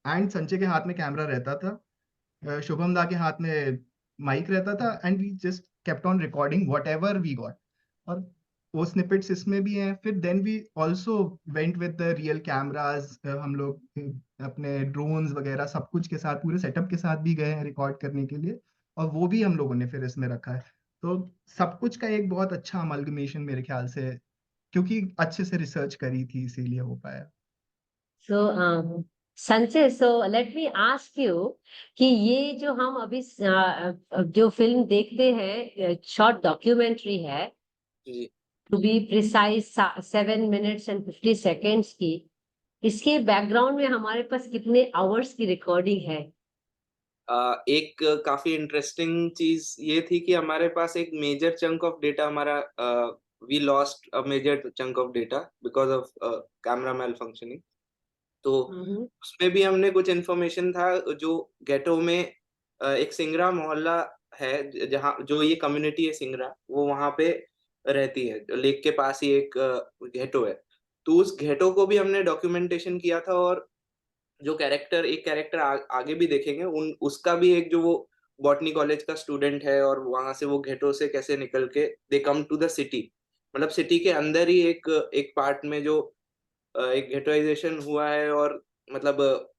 and Sanjay के हाथ में कैमरा रहता था, शुभम दा के हाथ में माइक रहता था, and we just kept on recording whatever we got. और वो स्निपेट्स इसमें भी हैं. फिर then we also went with the real cameras. हम लोग अपने ड्रोन्स वगैरह सब कुछ के साथ, पूरे सेटअप के साथ भी गए हैं रिकॉर्ड करने के लिए, और वो भी हम लोगों ने फिर इसमें रखा है. तो सब कुछ का एक बहुत अच्छा अमलगमेशन मेरे ख्याल से, क्योंकि अच्छे से रिसर्च करी थी, इसीलिए हो पाया. So, Sanjay, so let me ask you कि ये जो हम अभी जो फिल्म देखते हैं, शॉर्ट डॉक्यूमेंट्री है, जी. To be precise 7 minutes and 50 seconds की, इसके बैकग्राउंड में हमारे पास कितने आवर्स की रिकॉर्डिंग है? एक काफी इंटरेस्टिंग चीज ये थी कि हमारे पास एक मेजर चंक ऑफ डेटा हमारा we lost a major chunk of data because of camera malfunctioning. तो उसमें भी हमने कुछ इन्फॉर्मेशन था जो गेटो में एक सिंगरा मोहल्ला है, जहाँ जो ये कम्युनिटी है सिंगरा, वो वहाँ पे रहती है. लेक के पास ही एक घेटो है. तो उस घेटो को भी हमने डॉक्यूमेंटेशन किया था. और जो एक कैरेक्टर आगे भी देखेंगे, उसका भी एक जो वो बॉटनी कॉलेज का स्टूडेंट है, और वहां से वो घेटो से कैसे निकल के दे कम टू द सिटी. मतलब सिटी के अंदर ही एक पार्ट में जो एक घेटोइजेशन हुआ है, और मतलब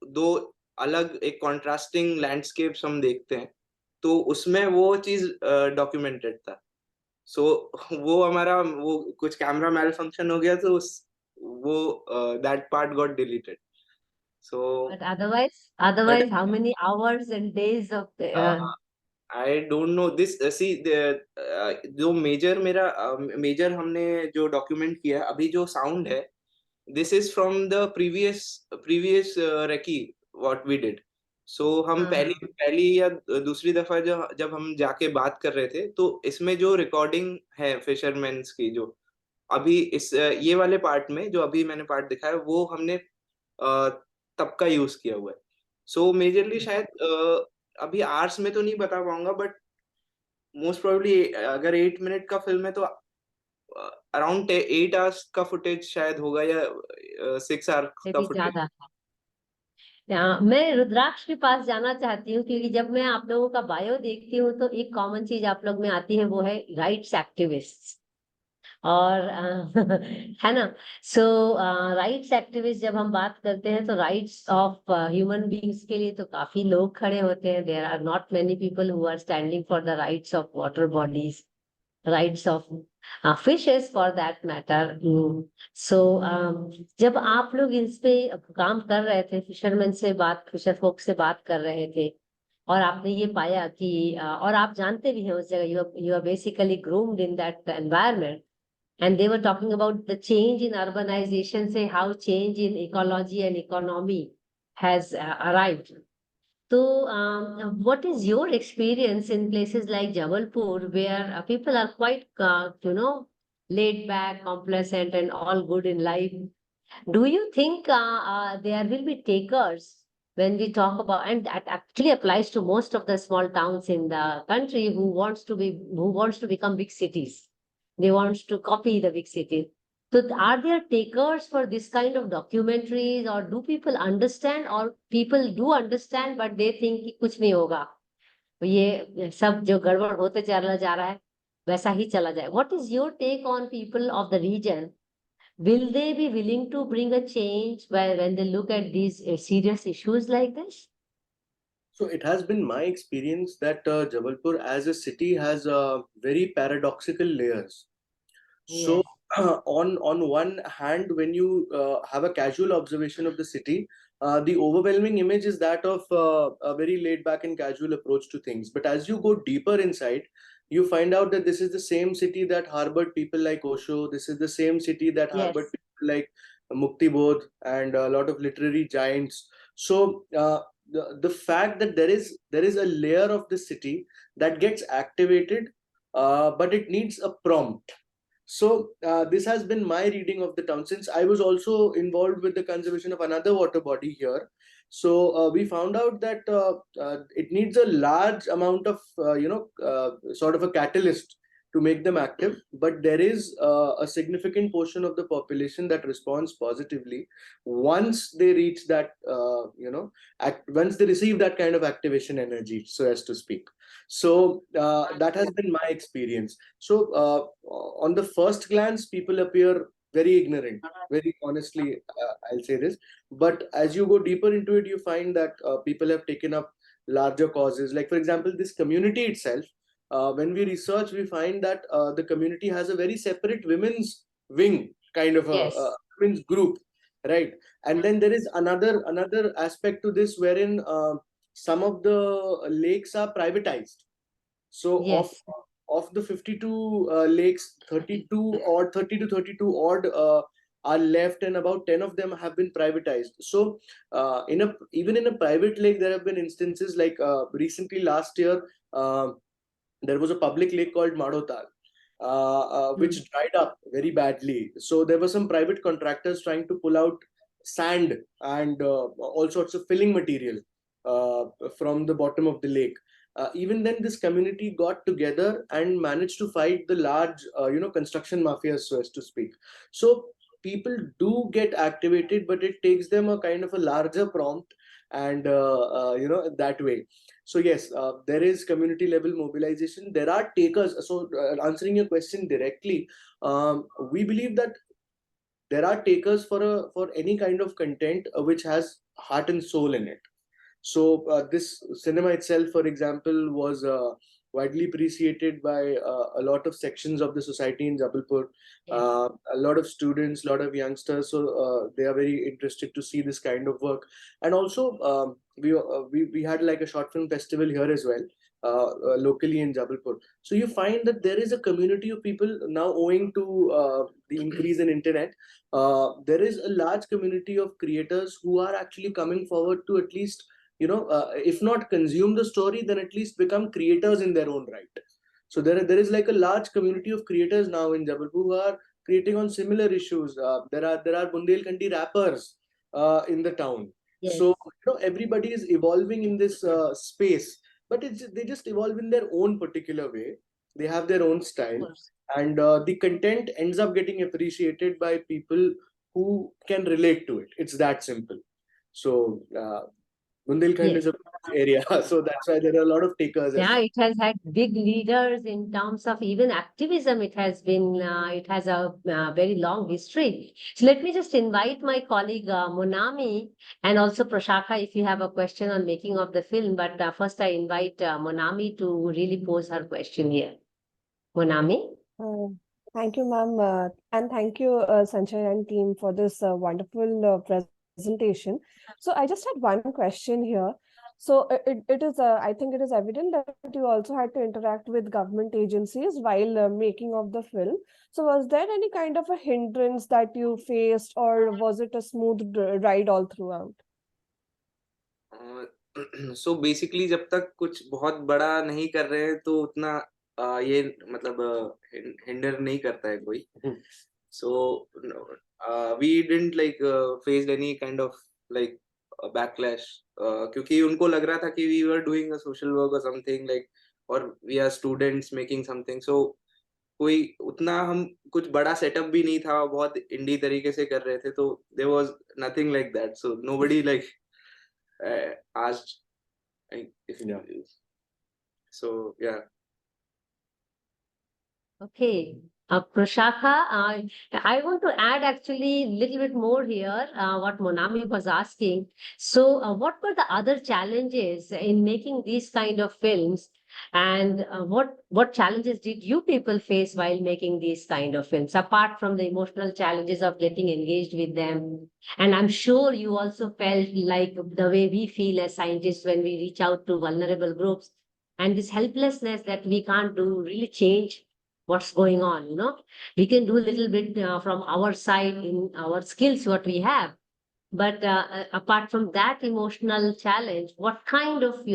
दो अलग एक कॉन्ट्रास्टिंग लैंडस्केप्स हम देखते हैं, तो उसमें वो चीज डॉक्यूमेंटेड था. सो वो हमारा वो कुछ कैमरा मैल फंक्शन हो गया, तो उस वो that part got deleted. So But otherwise, how many hours and days of I don't know this. See जो मेजर हमने जो डॉक्यूमेंट किया अभी जो साउंड है, this is from the previous recce what we did. So हम पहली या दूसरी दफा जब हम जाके बात कर रहे थे, तो इसमें जो रिकॉर्डिंग है फिशरमैन्स की, जो अभी ये वाले पार्ट में जो अभी मैंने पार्ट दिखाया, वो हमने तब का यूज किया हुआ है. सो मेजरली शायद अभी आवर्स में तो नहीं बता पाऊंगा, बट मोस्ट प्रोबेबली अगर 8 मिनट का फिल्म है तो अराउंड 8 आवर्स का फुटेज शायद होगा, या 6 आवर्स का भी फुटेज. ज्यादा? मैं रुद्राक्ष के पास जाना चाहती हूँ, क्योंकि जब मैं आप लोगों का बायो देखती हूँ तो एक कॉमन चीज आप लोग में आती है, वो है राइट्स एक्टिविस्ट. और है ना? सो राइट्स एक्टिविस्ट जब हम बात करते हैं तो राइट्स ऑफ ह्यूमन बींग्स के लिए तो काफी लोग खड़े होते हैं. There are not many people who are standing for the rights of water bodies, rights of fishes for that matter. So जब आप लोग इस पे काम कर रहे थे, फिशर फोक से बात कर रहे थे, और आपने ये पाया कि और आप जानते भी हैं उस जगह, you are basically groomed in that environment, and they were talking about the change in urbanization, say how change in ecology and economy has arrived. So what is your experience in places like Jabalpur, where people are quite laid back, complacent and all good in life? Do you think there will be takers when we talk about, and that actually applies to most of the small towns in the country, who wants to become big cities? They want to copy the big cities. So are there takers for this kind of documentaries, or do people understand, or people do understand but they think कि कुछ नहीं होगा, ये सब जो गड़बड़ होते चला जा रहा है वैसा ही चला जाए? What is your take on people of the region will they be willing to bring a change when they look at these serious issues like this? So it has been my experience that Jabalpur as a city has very paradoxical layers. So Yes. on one hand, when you have a casual observation of the city, the overwhelming image is that of a very laid back and casual approach to things. But as you go deeper inside, you find out that this is the same city that harbored people like Osho. This is the same city that harbored Yes. people like Mukti Bodh and a lot of literary giants. So the fact that there is a layer of the city that gets activated, but it needs a prompt. So this has been my reading of the town, since I was also involved with the conservation of another water body here. So we found out that it needs a large amount of sort of a catalyst to make them active, but there is a significant portion of the population that responds positively once they reach that once they receive that kind of activation energy, so as to speak. So that has been my experience. So on the first glance, people appear very ignorant. Very honestly, I'll say this. But as you go deeper into it, you find that people have taken up larger causes. Like, for example, this community itself, when we research, we find that the community has a very separate women's wing, kind of Yes. a women's group, right? And then there is another aspect to this, wherein some of the lakes are privatized. So Yes. of the 52 lakes, 32 or 30 to 32 odd are left, and about 10 of them have been privatized. So even in a private lake, there have been instances like recently last year, there was a public lake called Madotal, which dried up very badly. So there were some private contractors trying to pull out sand and all sorts of filling material uh, from the bottom of the lake. Even then, this community got together and managed to fight the large, construction mafias, so as to speak. So people do get activated, but it takes them a kind of a larger prompt, and that way. So yes, there is community level mobilization. There are takers. So answering your question directly, we believe that there are takers for any kind of content which has heart and soul in it. So this cinema itself, for example, was widely appreciated by a lot of sections of the society in Jabalpur. Yes. A lot of students, a lot of youngsters, so they are very interested to see this kind of work. And also, we had like a short film festival here as well, locally in Jabalpur. So you find that there is a community of people now, owing to the increase in internet. There is a large community of creators who are actually coming forward to at least if not consume the story, then at least become creators in their own right. So there is like a large community of creators now in Jabalpur who are creating on similar issues. There are Bundelkhandi rappers in the town. Yes. So everybody is evolving in this space, but they just evolve in their own particular way. They have their own style, and the content ends up getting appreciated by people who can relate to it. It's that simple. So Bundelkhand Yes. is a area, so that's why there are a lot of takers as Yeah, well. it has had big leaders in terms of even activism. It has been, it has a very long history. So let me just invite my colleague Monami and also Prashaka if you have a question on making of the film. But first, I invite Monami to really pose her question here. Monami? Uh, Thank you, ma'am, and thank you, Sanchay and team, for this wonderful presentation. So I just had one question here. So it is, I think it is evident that you also had to interact with government agencies while making of the film. So was there any kind of a hindrance that you faced, or was it a smooth ride all throughout? So basically जब तक कुछ बहुत बड़ा नहीं कर रहे हैं तो उतना ये मतलब हिंडर नहीं करता है कोई. So we didn't like faced any kind of like backlash क्योंकि उनको लग रहा था कि we were doing a social work or something like, or we are students making something. So कोई उतना हम कुछ बड़ा सेटअप भी नहीं था, बहुत इंडी तरीके से कर रहे थे, तो there was nothing like that. So nobody like asked if you know. So yeah. Okay. Prashaka, I want to add actually a little bit more here, what Monami was asking. So, what were the other challenges in making these kind of films? And what challenges did you people face while making these kind of films, apart from the emotional challenges of getting engaged with them? And I'm sure you also felt like the way we feel as scientists when we reach out to vulnerable groups, and this helplessness that we can't do really change what's going on. We can do a little bit from our side in our skills what we have, but apart from that emotional challenge, what kind of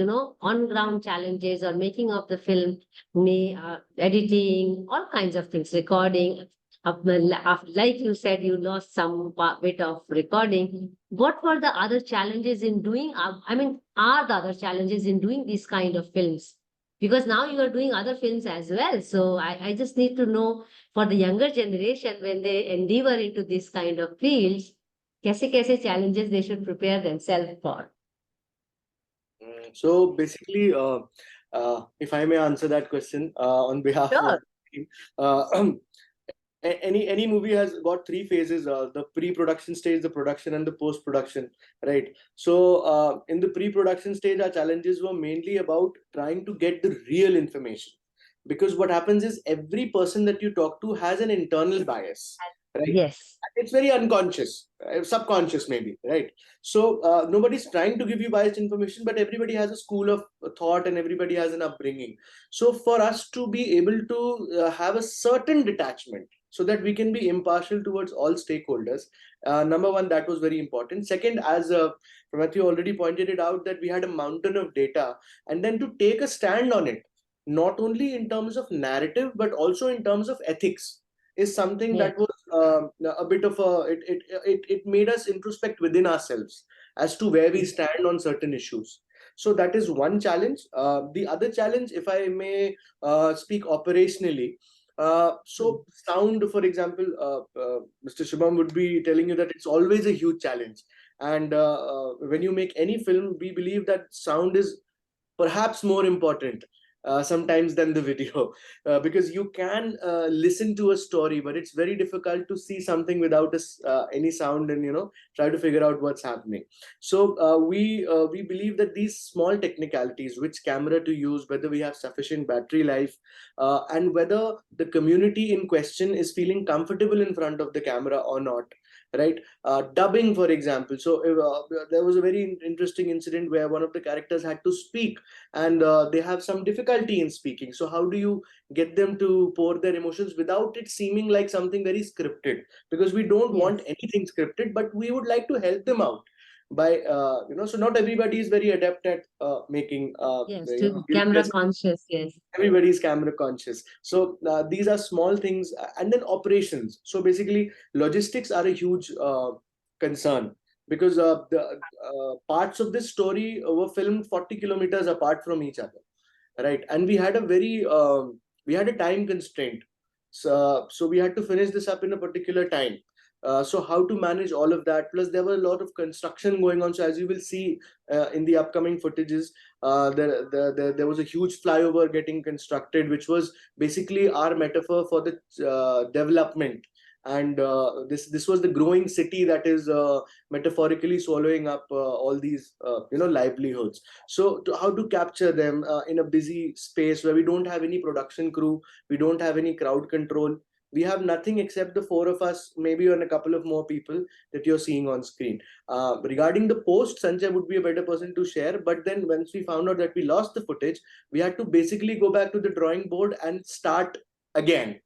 on ground challenges or making of the film, may editing, all kinds of things, recording, like you said, you lost some bit of recording. What were the other challenges in doing, are the other challenges in doing these kind of films? Because now you are doing other films as well. So I just need to know, for the younger generation, when they endeavor into this kind of fields, कैसे challenges they should prepare themselves for. So basically, if I may answer that question on behalf of Sure. the team, any movie has got three phases: the pre-production stage, the production, and the post-production. Right. So in the pre-production stage, our challenges were mainly about trying to get the real information, because what happens is every person that you talk to has an internal bias. Right. Yes. It's very unconscious, subconscious maybe, right? So nobody's trying to give you biased information, but everybody has a school of thought and everybody has an upbringing. So for us to be able to have a certain detachment so that we can be impartial towards all stakeholders, number one, that was very important. Second, as Pramatyu already pointed it out, that we had a mountain of data, and then to take a stand on it, not only in terms of narrative but also in terms of ethics, is something Yes. that was a bit of a it made us introspect within ourselves as to where we stand on certain issues. So that is one challenge. The other challenge, if I may speak operationally, so sound, for example, Mr. Shubham would be telling you that it's always a huge challenge. And when you make any film, we believe that sound is perhaps more important sometimes than the video, because you can listen to a story, but it's very difficult to see something without any sound and try to figure out what's happening. So we believe that these small technicalities, which camera to use, whether we have sufficient battery life, and whether the community in question is feeling comfortable in front of the camera or not, right? Dubbing, for example. So there was a very interesting incident where one of the characters had to speak, and they have some difficulty in speaking. So how do you get them to pour their emotions without it seeming like something very scripted? Because we don't Yes. want anything scripted, but we would like to help them out by so not everybody is very adept at making Yes, to camera conscious. Yes. everybody's camera conscious. So these are small things. And then operations. So basically logistics are a huge concern, because the parts of this story were filmed 40 kilometers apart from each other, right? And we had a time constraint. So we had to finish this up in a particular time. So how to manage all of that? Plus there were a lot of construction going on. So as you will see in the upcoming footages, there was a huge flyover getting constructed, which was basically our metaphor for the development. And this was the growing city that is metaphorically swallowing up all these livelihoods. So how to capture them in a busy space where we don't have any production crew, we don't have any crowd control, we have nothing except the four of us, maybe and a couple of more people that you're seeing on screen. Regarding the post, Sanchay would be a better person to share. But then once we found out that we lost the footage, we had to basically go back to the drawing board and start again.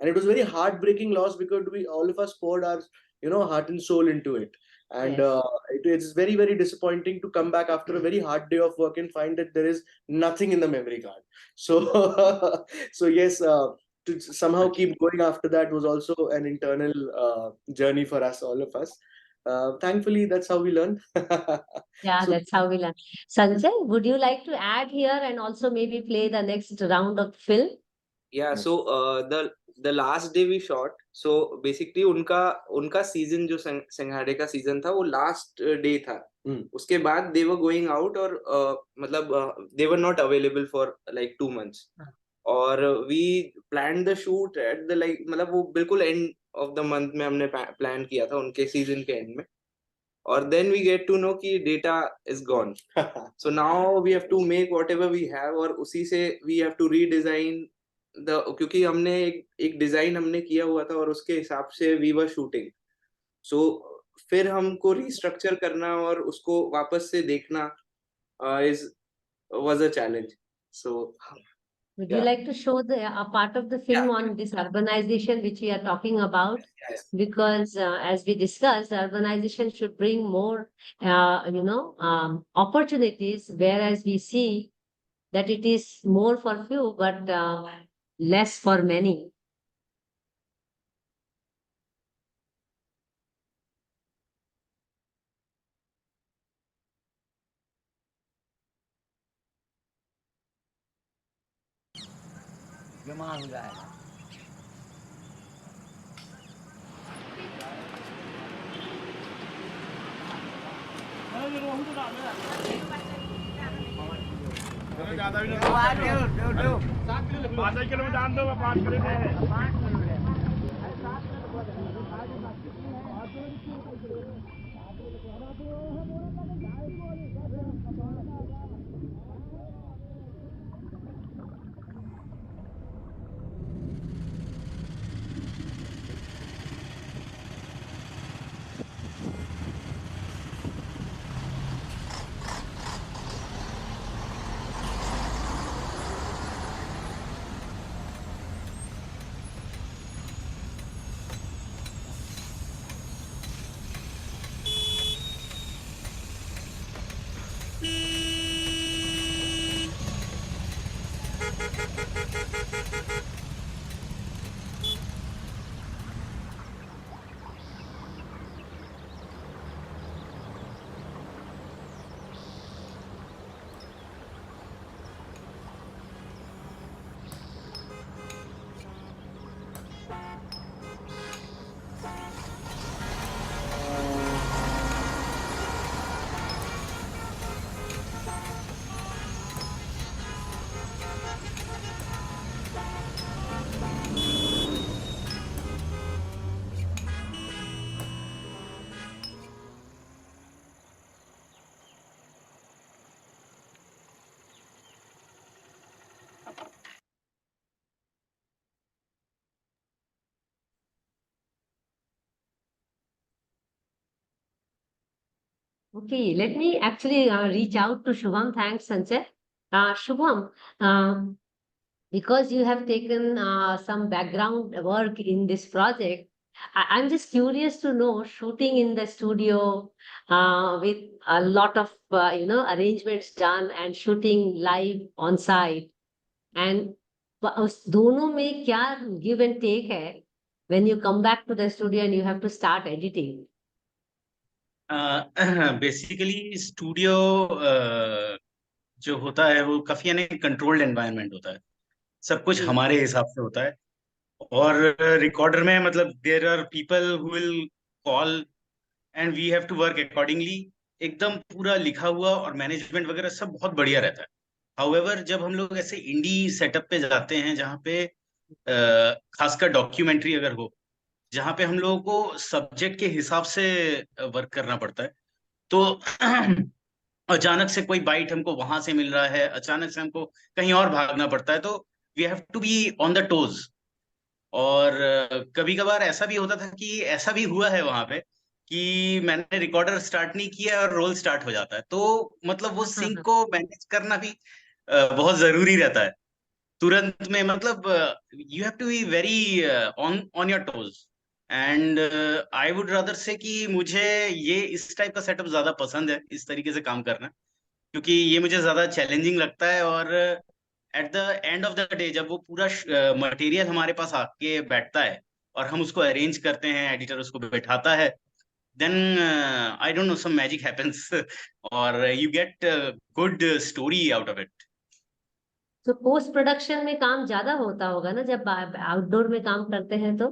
And it was very heartbreaking loss, because we all of us poured our heart and soul into it. And Yes. it's very, very disappointing to come back after a very hard day of work and find that there is nothing in the memory card. So so yes, to somehow keep going after that was also an internal journey for us, all of us. Thankfully, that's how we learn. Yeah, So that's how we learn. Sanjay, would you like to add here and also maybe play the next round of film? Yeah, so the last day we shot, so basically उनका season जो संघाड़े का season था वो last day था. उसके बाद they were going out, और मतलब they were not available for like 2 months. और we plan the shoot at the like मतलब वो बिल्कुल एंड ऑफ द मंथ में हमने प्लान किया था उनके सीजन के एंड में. और then we get to know कि data is gone. So now we have to make whatever we have, और उसी से we have to redesign the, क्योंकि हमने एक डिजाइन हमने किया हुआ था और उसके हिसाब से वी वर शूटिंग. सो फिर हमको रिस्ट्रक्चर करना और उसको वापस से देखना is was a challenge. So Would you yeah, like to show a part of the film on this urbanization which we are talking about? yes. Because as we discussed, urbanization should bring more, opportunities, whereas we see that it is more for few, but less for many. बीमार हो जाएगा. Okay, let me actually reach out to Shubham. Thanks, Sanchay. Shubham, because you have taken some background work in this project, I'm just curious to know, shooting in the studio with a lot of arrangements done and shooting live on site, and उस दोनों में क्या give and take है when you come back to the studio and you have to start editing? Basically studio जो होता है वो काफी यानी कंट्रोल्ड एनवायरनमेंट होता है. सब कुछ हमारे हिसाब से होता है. और रिकॉर्डर में मतलब there are people who will call and we have to work accordingly. एकदम पूरा लिखा हुआ और मैनेजमेंट वगैरह सब बहुत बढ़िया रहता है. हाउएवर जब हम लोग ऐसे इंडी सेटअप पे जाते हैं जहाँ पे खासकर डॉक्यूमेंट्री अगर हो, जहाँ पे हम लोगों को सब्जेक्ट के हिसाब से वर्क करना पड़ता है, तो अचानक से कोई बाइट हमको वहां से मिल रहा है, अचानक से हमको कहीं और भागना पड़ता है, तो we have to be on the toes. और कभी कभार ऐसा भी होता था कि ऐसा भी हुआ है वहां पे कि मैंने रिकॉर्डर स्टार्ट नहीं किया और रोल स्टार्ट हो जाता है. तो मतलब वो सिंक को मैनेज करना भी बहुत जरूरी रहता है तुरंत में. मतलब you have to be very on on your toes. And I would rather say कि मुझे ये इस टाइप का सेटअप ज्यादा पसंद है, इस तरीके से काम करना, क्योंकि ये मुझे ज्यादा चैलेंजिंग लगता है. और at the end of the day जब वो पूरा मटेरियल हमारे पास आके बैठता है और हम उसको अरेंज करते हैं, एडिटर उसको बैठाता है, then I don't know some magic happens और you get good story out of it. तो पोस्ट प्रोडक्शन में काम ज्यादा होता होगा ना जब आउटडोर में काम करते हैं तो?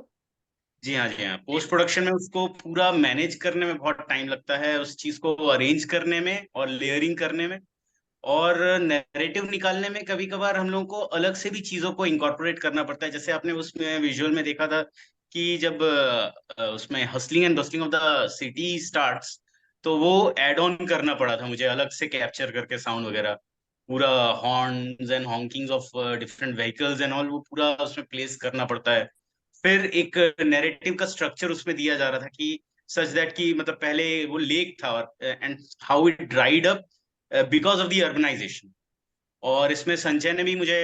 जी हाँ, जी हाँ. पोस्ट प्रोडक्शन में उसको पूरा मैनेज करने में बहुत टाइम लगता है, उस चीज को अरेंज करने में और लेयरिंग करने में. और नैरेटिव निकालने में कभी कभार हम लोगों को अलग से भी चीजों को इंकॉर्पोरेट करना पड़ता है। जैसे आपने उसमें विजुअल में देखा था कि जब उसमें hustling and bustling of the city starts, तो वो एड ऑन करना पड़ा था मुझे अलग से कैप्चर करके साउंड वगैरह, पूरा horns and honkings of different vehicles and all, वो पूरा उसमें प्लेस करना पड़ता है। फिर एक नैरेटिव का स्ट्रक्चर उसमें दिया जा रहा था कि सच दैट कि मतलब पहले वो लेक था और and how it dried up because of the urbanization. और इसमें संजय ने भी मुझे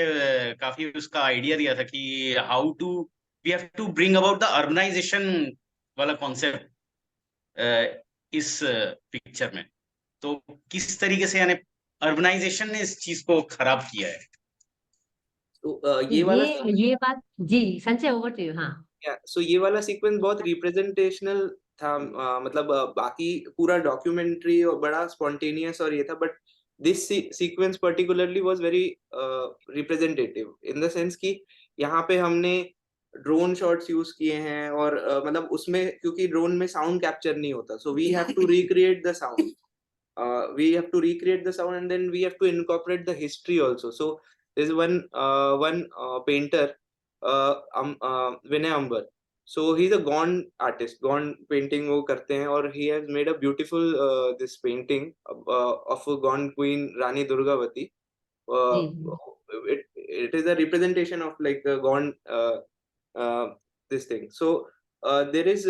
काफी उसका आइडिया दिया था कि how to we have to bring about the urbanization वाला कॉन्सेप्ट इस पिक्चर में। तो किस तरीके से यानी अर्बनाइजेशन ने इस चीज को खराब किया है। तो ये वाला ये बात जी संजय, ओवर टू यू। हाँ, सो ये वाला सीक्वेंस बहुत रिप्रेजेंटेशनल था। मतलब बाकी पूरा डॉक्यूमेंट्री और बड़ा स्पॉन्टेनियस और ये था, but this sequence particularly was very representative in the sense कि यहाँ पे हमने ड्रोन शॉट्स यूज किए हैं और मतलब उसमें क्योंकि ड्रोन में साउंड कैप्चर नहीं होता, so we have to recreate the sound. We have to recreate the sound, and then we have to incorporate the history also. So there's one painter, Vinay Ambar. So he's a gone artist, gone painting वो करते हैं, और he has made a beautiful this painting of a gone queen Rani Durgavati. Ji It is a representation of like the gone uh, this thing. So there is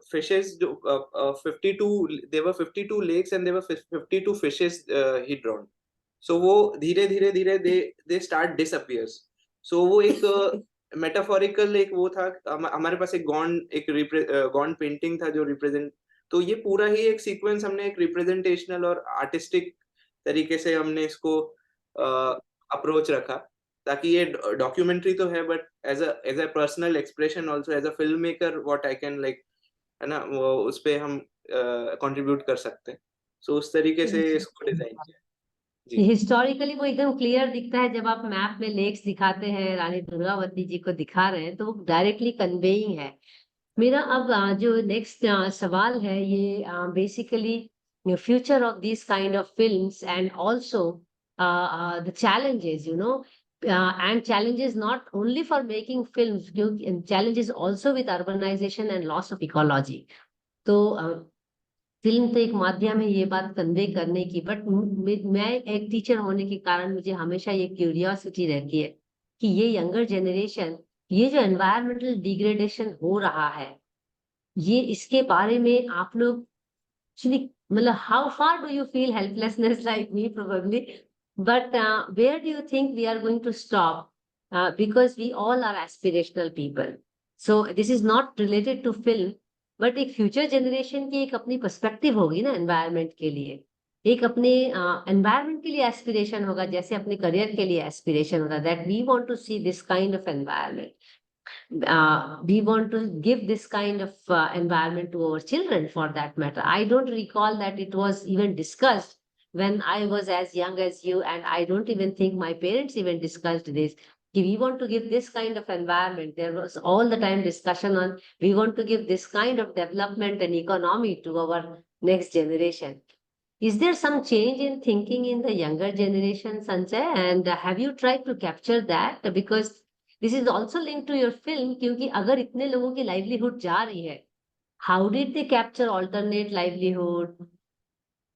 fishes. 52. There were 52 lakes and there were 52 fishes he drawn. So वो धीरे धीरे धीरे they start disappears. So वो एक metaphorical एक वो था। हमारे पास एक गॉन पेंटिंग था जो रिप्रेजेंट, तो ये पूरा ही एक सीक्वेंस हमने एक रिप्रेजेंटेशनल और आर्टिस्टिक तरीके से हमने इसको अप्रोच रखा, ताकि ये डॉक्यूमेंट्री तो है but as a personal expression also as a film maker what I can like, है ना, वो उस पे हम कंट्रीब्यूट कर सकते हैं। सो उस तरीके से इसको डिजाइन किया। जी हिस्टोरिकली वो एकदम क्लियर दिखता है जब आप मैप में लेक्स दिखाते हैं, रानी दुर्गावती जी को दिखा रहे हैं, तो वो डायरेक्टली कन्वेइंग है। मेरा अब जो नेक्स्ट सवाल है ये basically future of this kind of films and also the challenges, and challenges not only for making films, challenges also with urbanization and loss of ecology. तो फिल्म तो एक माध्यम है ये बात कन्वे करने की, बट मैं एक टीचर होने के कारण मुझे हमेशा ये क्यूरियोसिटी रहती है कि ये यंगर जनरेशन, ये जो एनवायरमेंटल डिग्रेडेशन हो रहा है, ये इसके बारे में आप लोग एक्चुअली मतलब how far do you feel helplessness like me probably, but where do you think we are going to stop, because we all are aspirational people. So this is not related to film, but एक future generation की एक अपनी perspective होगी ना environment के लिए, एक अपने एनवायरनमेंट के लिए एस्पिरेशन होगा, जैसे अपने करियर के लिए एस्पिरेशन होगा that we want to see this kind of environment. We want to give this kind of environment to our children for that matter. I don't recall that it was even discussed when I was as young as you, and I don't even think my parents even discussed this. We want to give this kind of environment. There was all the time discussion on we want to give this kind of development and economy to our next generation. Is there some change in thinking in the younger generation, Sanjay? And have you tried to capture that? Because this is also linked to your film, क्योंकि अगर इतने लोगों की livelihood जा रही है, how did they capture alternate livelihood?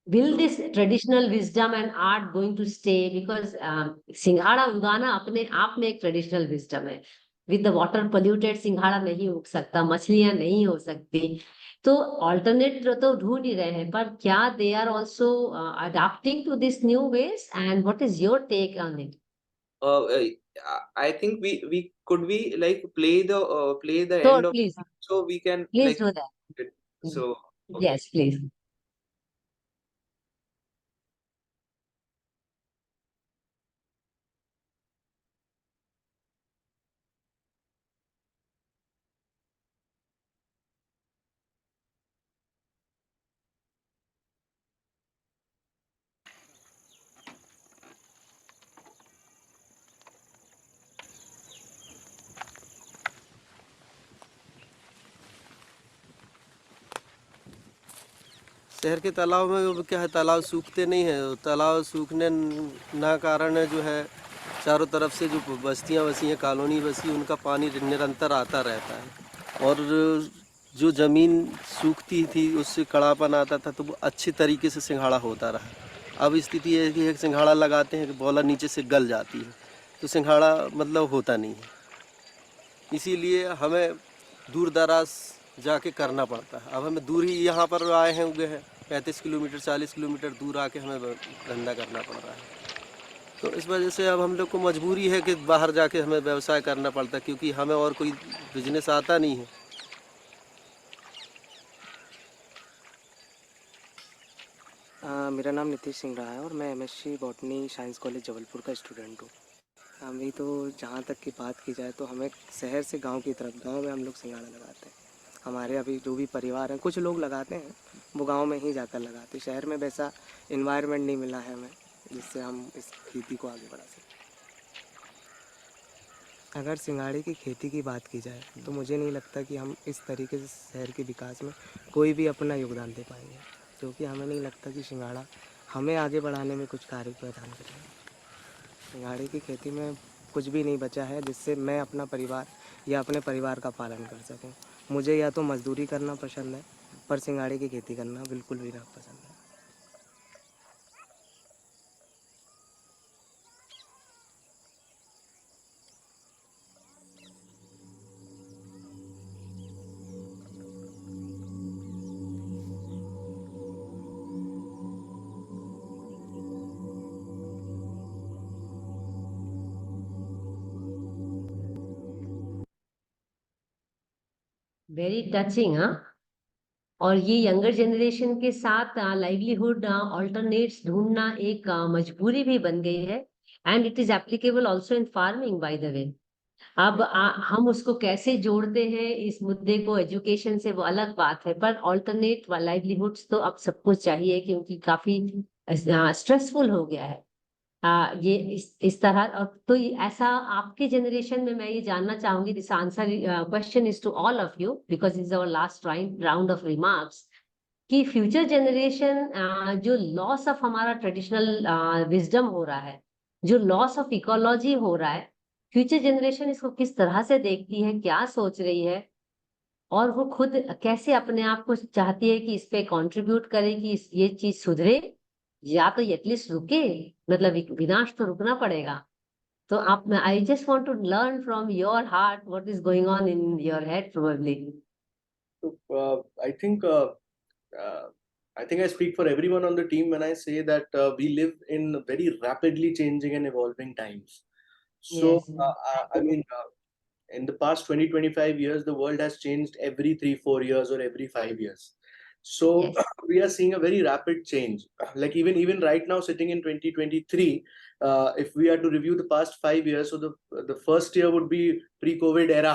Will this traditional wisdom and art going to stay? Because सिंघाड़ा उगाना अपने आप में एक traditional wisdom है. With the water polluted, सिंघाड़ा नहीं उग सकता, मछलियां नहीं हो सकती. तो alternate तो ढूंढ ही रहे हैं, पर क्या they are also adapting to these new ways? And what is your take on it? I think we could we like play the So end of, please, so we can please like do that. so okay. Yes, please. शहर के तालाब में क्या है, तालाब सूखते नहीं है। तालाब सूखने ना कारण जो है चारों तरफ से जो बस्तियां बसी हैं, कॉलोनी बसी, उनका पानी निरंतर आता रहता है। और जो ज़मीन सूखती थी उससे कड़ापन आता था, तो वो अच्छी तरीके से सिंघाड़ा होता रहा। अब स्थिति ये है कि एक सिंघाड़ा लगाते हैं कि बॉलर नीचे से गल जाती है, तो सिंघाड़ा मतलब होता नहीं है। इसीलिए हमें दूर दराज जाके करना पड़ता है। अब हमें दूर ही यहाँ पर आए हैं, उगे हैं 35 किलोमीटर 40 किलोमीटर दूर आके हमें धंधा करना पड़ रहा है। तो इस वजह से अब हम लोग को मजबूरी है कि बाहर जाके हमें व्यवसाय करना पड़ता है, क्योंकि हमें और कोई बिजनेस आता नहीं है। मेरा नाम नितीश सिंह रहा है और मैं MSc botany science college Jabalpur का स्टूडेंट हूँ। अभी तो जहाँ तक की बात की जाए तो हमें शहर से गांव की तरफ, गांव में हम लोग सिंघाड़ा लगाते हैं। हमारे अभी जो भी परिवार हैं, कुछ लोग लगाते हैं, वो गांव में ही जाकर लगाते हैं। शहर में वैसा इन्वायरमेंट नहीं मिला है हमें जिससे हम इस खेती को आगे बढ़ा सकें। अगर सिंघाड़े की खेती की बात की जाए तो मुझे नहीं लगता कि हम इस तरीके से शहर के विकास में कोई भी अपना योगदान दे पाएंगे, क्योंकि हमें नहीं लगता कि सिंघाड़ा हमें आगे बढ़ाने में कुछ कार्य प्रदान करेगा। सिंघाड़े की खेती में कुछ भी नहीं बचा है जिससे मैं अपना परिवार या अपने परिवार का पालन कर सकूं। मुझे या तो मजदूरी करना पसंद है, पर सिंघाड़े की खेती करना बिल्कुल भी ना पसंद है। वेरी टचिंग, हाँ। और ये यंगर जनरेशन के साथ लाइवलीहुड ऑल्टरनेट्स ढूंढना एक मजबूरी भी बन गई है, and it is applicable also in farming by the way. अब हम उसको कैसे जोड़ते हैं इस मुद्दे को एजुकेशन से, वो अलग बात है, पर ऑल्टरनेट लाइवलीहुड्स तो अब सबको चाहिए, क्योंकि काफी स्ट्रेसफुल हो गया है ये इस तरह। और तो ऐसा आपके जनरेशन में मैं ये जानना चाहूंगी, this answer question is to all of you because is our last round of remarks, कि फ्यूचर जनरेशन जो लॉस ऑफ हमारा ट्रेडिशनल विजडम हो रहा है, जो लॉस ऑफ इकोलॉजी हो रहा है, फ्यूचर जनरेशन इसको किस तरह से देखती है, क्या सोच रही है, और वो खुद कैसे अपने आप को चाहती है कि इस पे कंट्रीब्यूट करे कि ये चीज सुधरे, या तो एटलीस्ट रुके, मतलब विनाश तो रुकना पड़ेगा। तो आप, I just want to learn from your heart what is going on in your head probably. I think I think I speak for everyone on the team when I say that we live in very rapidly changing and evolving times. So Yes. I mean, in the past 20-25 years, the world has changed every 3-4 years or every 5 years. So Yes. we are seeing a very rapid change. Like even right now, sitting in 2023, if we are to review the past 5 years, so the first year would be pre-COVID era.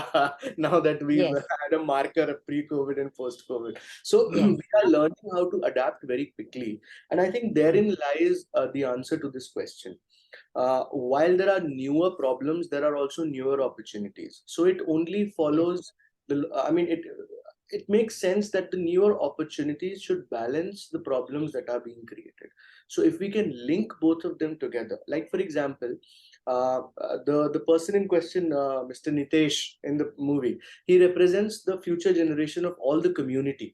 Now that we've Yes. had a marker of pre-COVID and post-COVID, so Yes. we are learning how to adapt very quickly. And I think therein lies the answer to this question. While there are newer problems, there are also newer opportunities. So it only follows I mean, it makes sense that the newer opportunities should balance the problems that are being created. So if we can link both of them together, like for example, the person in question, Mr. Nitesh in the movie, he represents the future generation of all the community.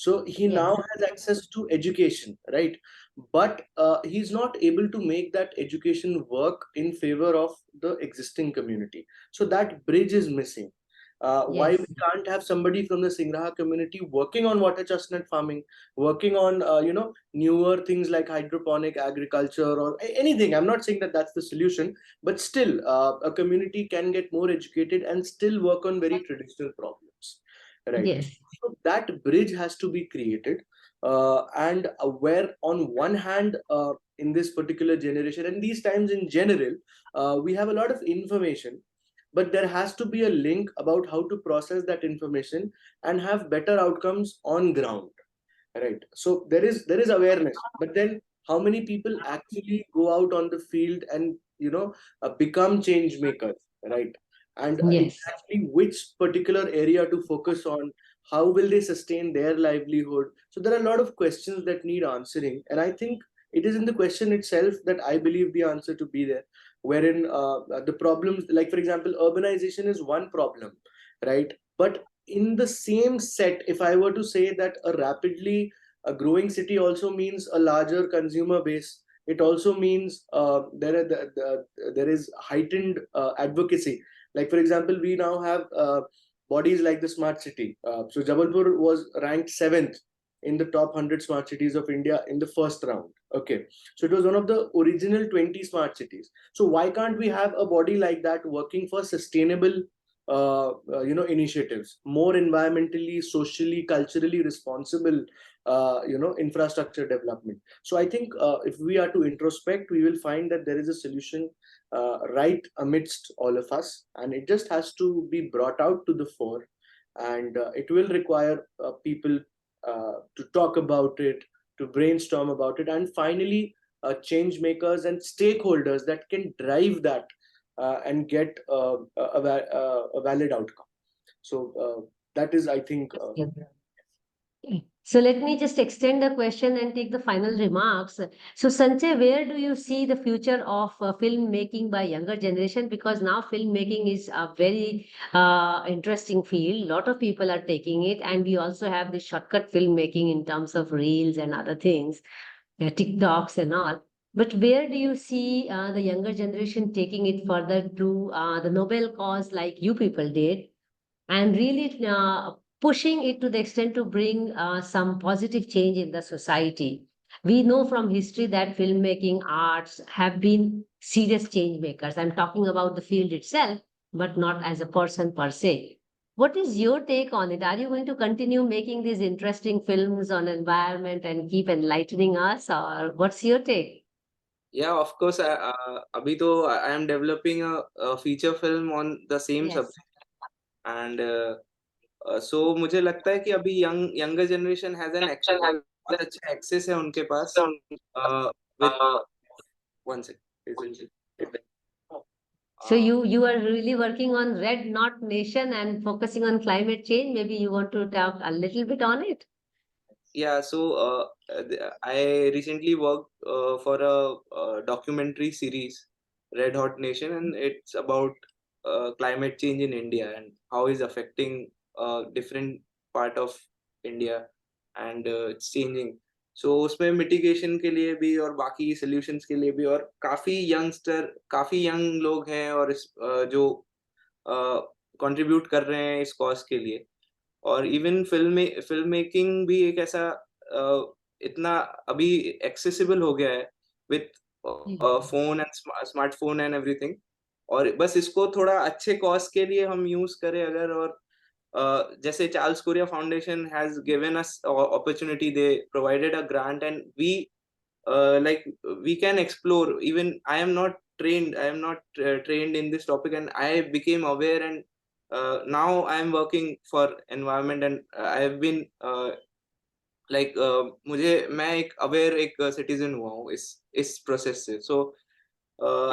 So he Yes. now has access to education, right? But he's not able to make that education work in favor of the existing community. So that bridge is missing. Why Yes. we can't have somebody from the Singraha community working on water chestnut farming, working on newer things like hydroponic agriculture or anything. I'm not saying that that's the solution, but still a community can get more educated and still work on very traditional problems, right? Yes. So that bridge has to be created, and where on one hand, in this particular generation and these times in general, we have a lot of information, but there has to be a link about how to process that information and have better outcomes on ground, right? So there is awareness, but then how many people actually go out on the field and become change makers, right? And Yes. exactly which particular area to focus on, How will they sustain their livelihood? So there are a lot of questions that need answering, and I think it is in the question itself that I believe the answer to be there. Wherein the problems, like for example, urbanization is one problem, right? But in the same set, if I were to say that a rapidly growing city also means a larger consumer base, it also means there is heightened advocacy. Like for example, we now have bodies like the smart city. So Jabalpur was ranked 7th in the top 100 smart cities of India in the first round. Okay, so it was one of the original 20 smart cities. So why can't we have a body like that working for sustainable initiatives, more environmentally, socially, culturally responsible infrastructure development? So I think if we are to introspect, we will find that there is a solution right amidst all of us, and it just has to be brought out to the fore, and it will require people to talk about it, to brainstorm about it, and finally change makers and stakeholders that can drive that and get a valid outcome. So that is, I think. So let me just extend the question and take the final remarks. So Sanchay, where do you see the future of filmmaking by younger generation? Because now filmmaking is a very interesting field. A lot of people are taking it, and we also have the shortcut filmmaking in terms of reels and other things, TikToks and all. But where do you see the younger generation taking it further to the Nobel cause like you people did, and really pushing it to the extent to bring some positive change in the society? We know from history that filmmaking arts have been serious change makers. I'm talking about the field itself, but not as a person per se. What is your take on it? Are you going to continue making these interesting films on environment and keep enlightening us, or what's your take? Yeah, of course. Abhi to I am developing a feature film on the same Yes. subject, and so मुझे लगता है कि अभी younger generation has an बहुत अच्छा access है उनके पास with one second. So you are really working on Red Knot Nation and focusing on climate change. Maybe you want to talk a little bit on it. Yeah, so I recently worked for a documentary series, Red Hot Nation, and it's about climate change in India and how it's affecting different part of India, and it's changing. So उसमें mitigation के लिए भी और बाकी solutions के लिए भी, और काफी young लोग हैं और जो contribute कर रहे हैं इस cause के लिए. और इवन फिल्म मेकिंग भी एक ऐसा इतना अभी एक्सेसिबल हो गया है with phone and smartphone and everything, और बस इसको थोड़ा अच्छे कॉज के लिए हम यूज करें अगर, और जैसे Charles Correa foundation has given us opportunity, they provided a grant and we like we can explore. Even I am not trained in this topic, and I became aware, and now I am working for environment, and I have been मैं एक aware एक citizen हुआ हूँ इस process से. सो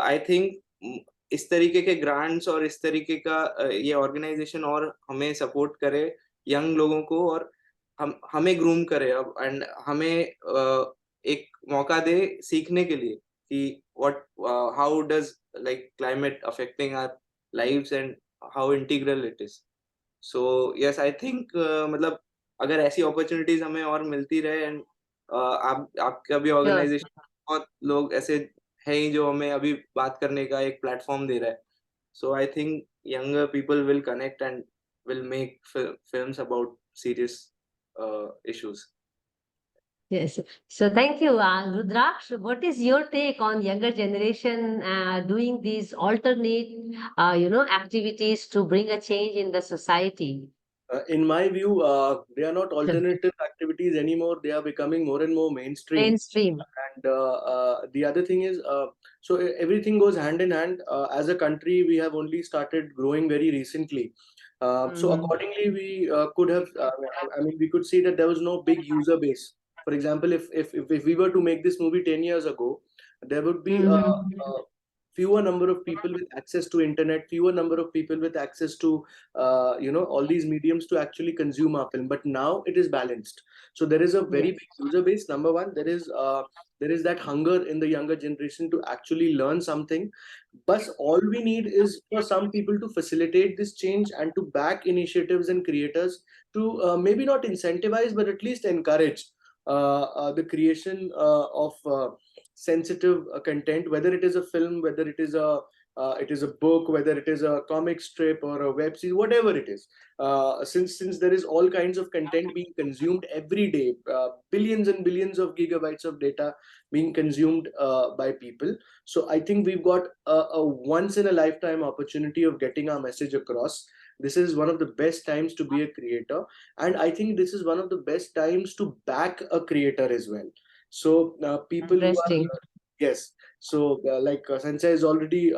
I think इस तरीके के ग्रांट्स और इस तरीके का ये ऑर्गेनाइजेशन और हमें सपोर्ट करे यंग लोगों को, और हमें ग्रूम करे अब, एंड हमें एक मौका दे सीखने के लिए कि what how does like climate affecting our lives and how integral it is. So yes, I think मतलब अगर ऐसी अपॉर्चुनिटीज हमें और मिलती रहे, एंड आपका भी ऑर्गेनाइजेशन, बहुत लोग ऐसे हैं ही जो हमें अभी बात करने का एक प्लेटफॉर्म दे रहा है. So I think younger people will connect and will make films about serious issues. Yes. So thank you, Rudraksh. What is your take on younger generation doing these alternate, activities to bring a change in the society? In my view, they are not alternative activities anymore. They are becoming more and more mainstream. And the other thing is, so everything goes hand in hand. As a country, we have only started growing very recently. So accordingly, we could have, we could see that there was no big user base. For example, if we were to make this movie 10 years ago, there would be fewer number of people with access to internet, fewer number of people with access to all these mediums to actually consume our film. But now it is balanced. So there is a very Yes. big user base. Number one, there is that hunger in the younger generation to actually learn something. But all we need is for some people to facilitate this change and to back initiatives and creators to maybe not incentivize, but at least encourage the creation of sensitive content, whether it is a film, whether it is a book, whether it is a comic strip or a web series, whatever it is. Since there is all kinds of content being consumed every day, billions and billions of gigabytes of data being consumed by people. So I think we've got a once in a lifetime opportunity of getting our message across. This is one of the best times to be a creator, and I think this is one of the best times to back a creator as well. So people who are Interesting. yes, so Sanchay has already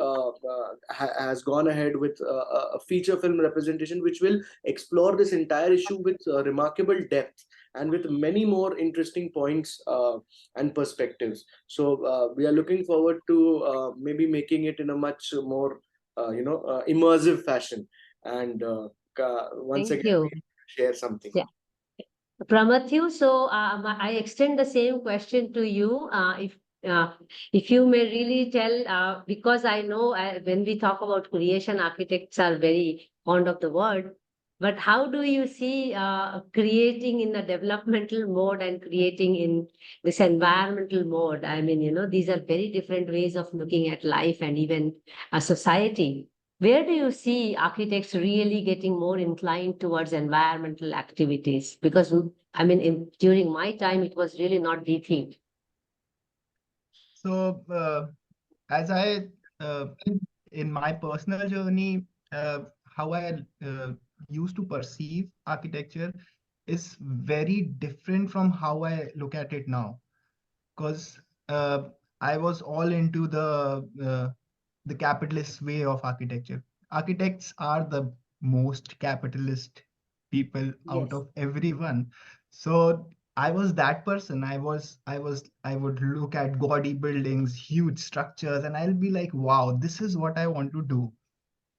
has gone ahead with a feature film representation which will explore this entire issue with remarkable depth and with many more interesting points and perspectives. So we are looking forward to maybe making it in a much more immersive fashion. And once Thank again, you. we share something. Yeah. Pramathyu, so I extend the same question to you. If you may really tell, because I know when we talk about creation, architects are very fond of the word. But how do you see creating in the developmental mode and creating in this environmental mode? I mean, these are very different ways of looking at life and even a society. Where do you see architects really getting more inclined towards environmental activities? Because I mean, during my time, it was really not the thing. So, as I, in my personal journey, how I used to perceive architecture is very different from how I look at it now. Because I was all into the capitalist way of architecture. Architects are the most capitalist people out Yes. of everyone. So I was that person. I would look at gaudy buildings, huge structures, and I'll be like, wow, this is what I want to do.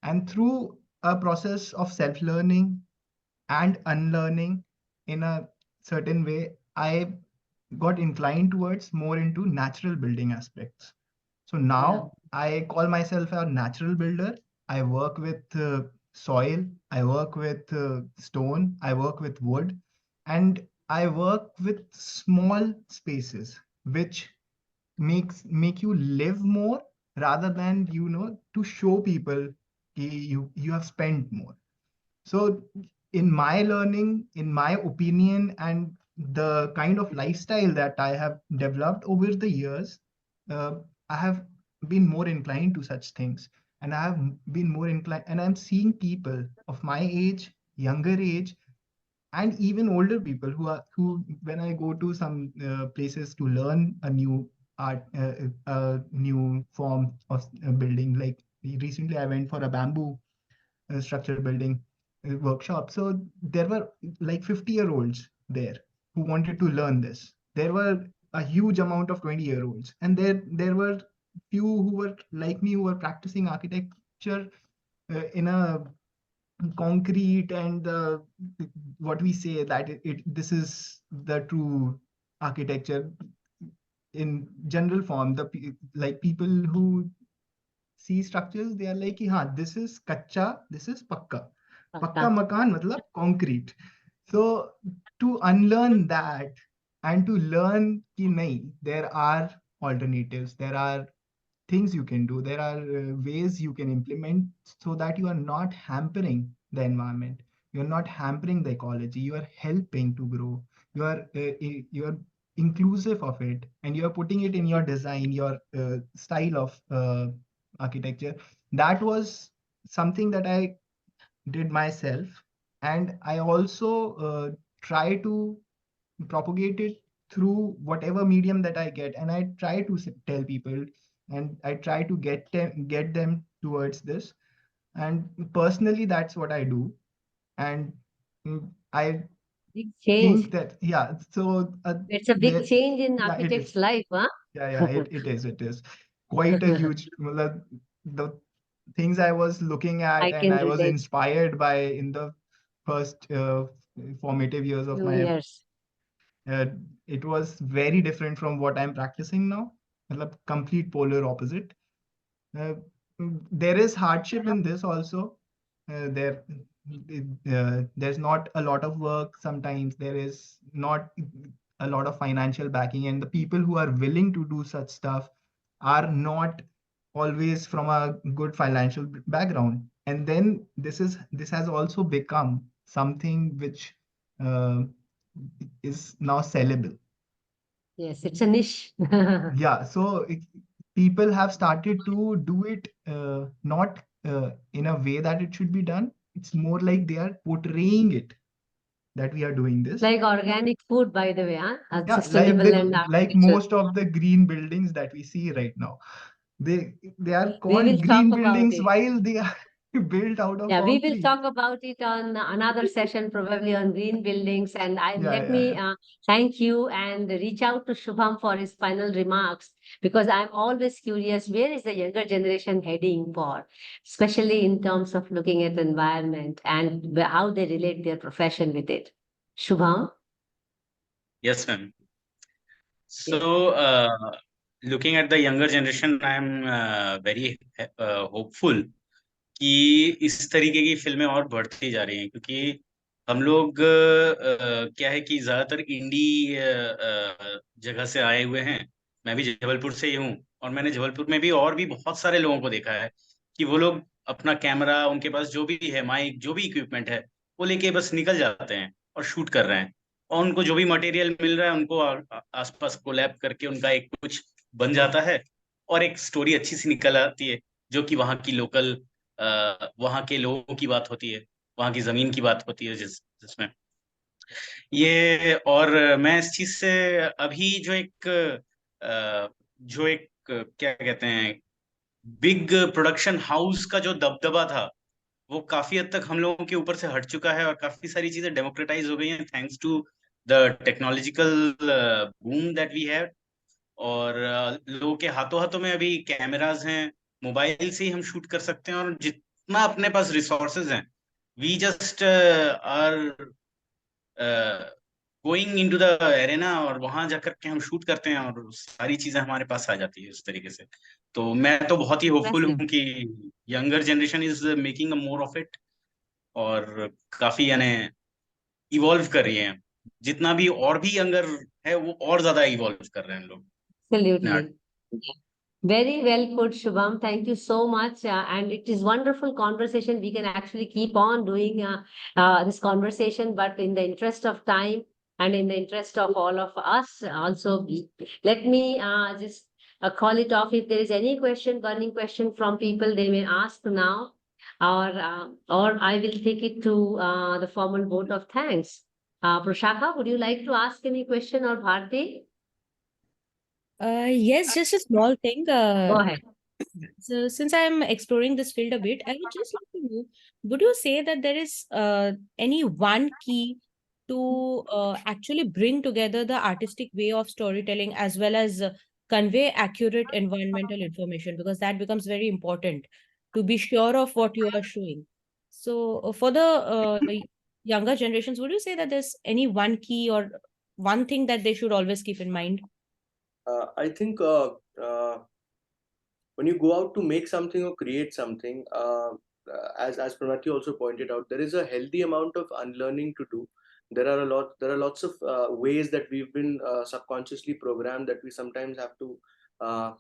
And through a process of self-learning and unlearning in a certain way, I got inclined towards more into natural building aspects. So Yeah. now I call myself a natural builder. I work with soil, I work with stone, I work with wood, and I work with small spaces which make you live more rather than to show people you have spent more. So, in my learning, in my opinion, and the kind of lifestyle that I have developed over the years, uh, I have been more inclined to such things. And I have been more inclined, and I'm seeing people of my age, younger age, and even older people who, when I go to some places to learn a new art, a new form of building, like recently I went for a bamboo structure building workshop. So there were like 50-year-olds there who wanted to learn this. There were a huge amount of 20-year-olds, and there were few who were like me, who were practicing architecture in a concrete and what we say that this is the true architecture in general form. Like people who see structures, they are like, हाँ, this is kacha, this is pakka. Pakka makan matlab concrete. So to unlearn that and to learn ki nahi, there are alternatives, there are things you can do, there are ways you can implement so that you are not hampering the environment, you are not hampering the ecology, you are helping to grow, you are inclusive of it, and you are putting it in your design, your style of architecture. That was something that I did myself, and I also try to propagate it through whatever medium that I get, and I try to tell people, and I try to get them towards this. And personally, that's what I do. And I Big change. think that, yeah, so It's a big change in yeah, it architect's is. life, huh? Yeah, it is. quite a huge, matlab, the things I was looking at I and can I was relate. inspired by in the first formative years of Few my, years. it was very different from what I'm practicing now. Matlab, complete polar opposite. Uh, there is hardship in this also. There's not a lot of work. Sometimes there is not a lot of financial backing, and the people who are willing to do such stuff are not always from a good financial background. And then this has also become something which uh, is now sellable. Yes, it's a niche. Yeah, so people have started to do it not in a way that it should be done. It's more like they are portraying it that we are doing this. Like organic food, by the way, huh? Yeah, Sustainable and like agriculture. most of the green buildings that we see right now. They are We will called talk green about buildings it. while they are built out of Yeah, we will concrete. talk about it on another session, probably on green buildings. And Yeah, let yeah, me yeah. thank you and reach out to Shubham for his final remarks, because I'm always curious, where is the younger generation heading for, especially in terms of looking at the environment and how they relate their profession with it. Shubham? Yes, ma'am. Yes. So, looking at the younger generation, I am very hopeful कि इस तरीके की फिल्में और बढ़ती जा रही हैं, क्योंकि हम लोग क्या है कि ज्यादातर इंडी जगह से आए हुए हैं। मैं भी जबलपुर से ही हूँ, और मैंने जबलपुर में भी और भी बहुत सारे लोगों को देखा है कि वो लोग अपना कैमरा, उनके पास जो भी है, माइक, जो भी इक्विपमेंट है, वो लेके बस निकल जाते हैं और शूट कर रहे हैं। और उनको जो भी मटेरियल मिल रहा है, उनको आसपास कोलैब करके उनका एक कुछ बन जाता है, और एक स्टोरी अच्छी सी निकल आती है, जो कि वहाँ की लोकल, वहाँ के लोगों की बात होती है, वहाँ की जमीन की बात होती है, जिसमें ये। और मैं इस चीज से अभी जो एक क्या कहते हैं, बिग प्रोडक्शन हाउस का जो दबदबा था, वो काफी हद तक हम लोगों के ऊपर से हट चुका है, और काफी सारी चीजें डेमोक्रेटाइज हो गई हैं, thanks to the technological boom that we have. और लोगों के हाथों हाथों में अभी कैमराज हैं, मोबाइल से ही हम शूट कर सकते हैं, और जितना अपने पास रिसोर्सेज हैं, we just are going into the arena, और वहां जाकर के हम शूट करते हैं, और सारी चीजें हमारे पास आ जाती है उस तरीके से। तो मैं तो बहुत ही होपफुल Impressive. हूँ कि younger generation is making a more of it, और काफी यानी इवॉल्व कर रही है। जितना भी और भी यंगर है, वो और ज्यादा इवॉल्व कर रहे हैं लोग अपने art. Absolutely. Very well put, Shubham. Thank you so much. And it is wonderful conversation. We can actually keep on doing this conversation, but in the interest of time and in the interest of all of us, also, let me just call it off. If there is any question, burning question from people, they may ask now, or I will take it to the formal vote of thanks. Prashaka, would you like to ask any question, or Bharti? Yes, just a small thing. Go ahead. So since I'm exploring this field a bit, I would just like to know, would you say that there is any one key to actually bring together the artistic way of storytelling as well as convey accurate environmental information? Because that becomes very important to be sure of what you are showing. So for the younger generations, would you say that there's any one key or one thing that they should always keep in mind? I think when you go out to make something or create something, as Pramathyu also pointed out, there is a healthy amount of unlearning to do. There are lots of ways that we've been subconsciously programmed that we sometimes have to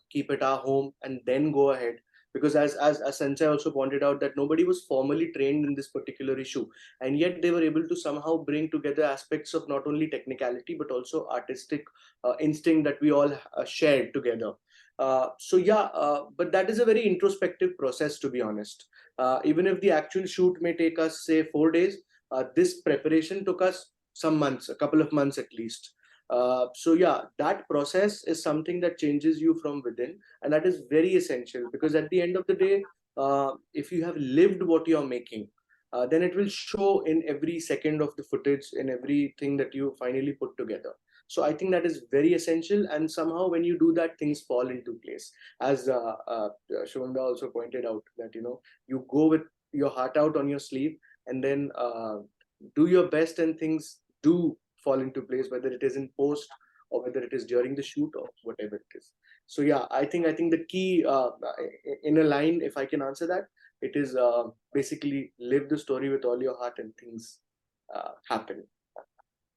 keep at our home and then go ahead. Because as Sanchay also pointed out, that nobody was formally trained in this particular issue, and yet they were able to somehow bring together aspects of not only technicality but also artistic instinct that we all shared together. But that is a very introspective process, to be honest. Even if the actual shoot may take us, say, 4 days, this preparation took us some months, a couple of months at least. That process is something that changes you from within, and that is very essential, because at the end of the day, if you have lived what you're making, then it will show in every second of the footage, in everything that you finally put together. So I think that is very essential, and somehow when you do that, things fall into place. As Shubhamda also pointed out, that you go with your heart out on your sleeve, and then do your best, and things do fall into place, whether it is in post or whether it is during the shoot or whatever it is. So yeah, I think the key, in a line, if I can answer that, it is basically live the story with all your heart, and things happen.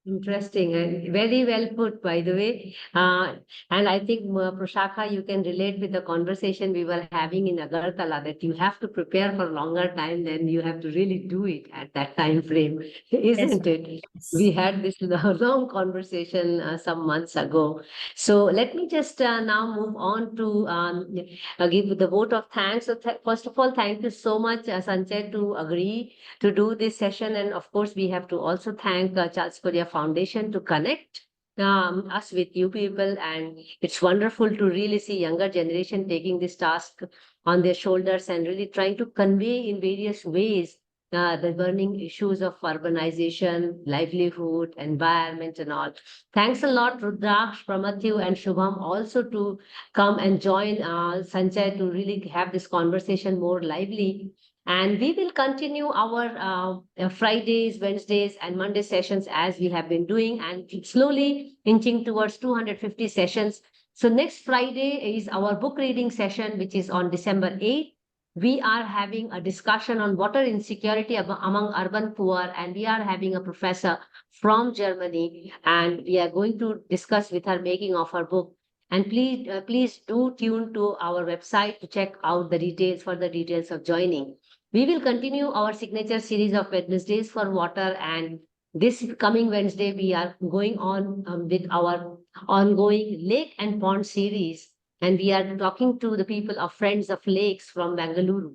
Interesting and very well put, by the way. And I think, Prashaka, you can relate with the conversation we were having in Agartala, that you have to prepare for longer time, then you have to really do it at that time frame, isn't it? We had this long conversation some months ago. So let me just now move on to give the vote of thanks. So first of all, thank you so much, Sanchay, to agree to do this session. And of course, we have to also thank Charles Correa Foundation to connect us with you people. And it's wonderful to really see younger generation taking this task on their shoulders and really trying to convey in various ways the burning issues of urbanization, livelihood, environment, and all. Thanks a lot, Rudraksh, Pathak, and Shubham, also to come and join Sanchay to really have this conversation more lively. And we will continue our Fridays, Wednesdays, and Monday sessions as we have been doing, and slowly inching towards 250 sessions. So next Friday is our book reading session, which is on December 8th. We are having a discussion on water insecurity among urban poor, and we are having a professor from Germany, and we are going to discuss with her making of her book. And please do tune to our website to check out the details, further details of joining. We will continue our signature series of Wednesdays for water, and this coming Wednesday we are going on with our ongoing lake and pond series, and we are talking to the people of Friends of Lakes from Bangalore.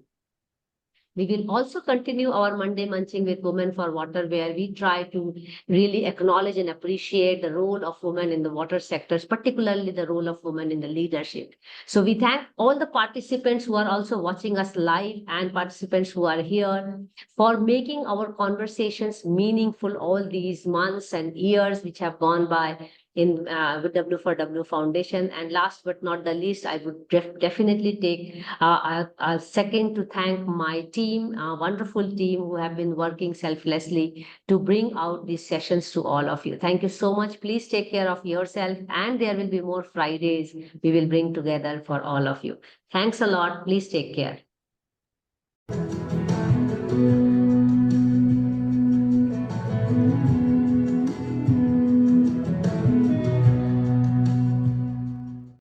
We will also continue our Monday Munching with Women for Water, where we try to really acknowledge and appreciate the role of women in the water sectors, particularly the role of women in the leadership. So we thank all the participants who are also watching us live and participants who are here for making our conversations meaningful all these months and years which have gone by in with W4W Foundation. And last but not the least, I would definitely take a second to thank my team, a wonderful team who have been working selflessly to bring out these sessions to all of you. Thank you so much. Please take care of yourself, and there will be more Fridays we will bring together for all of you. Thanks a lot. Please take care.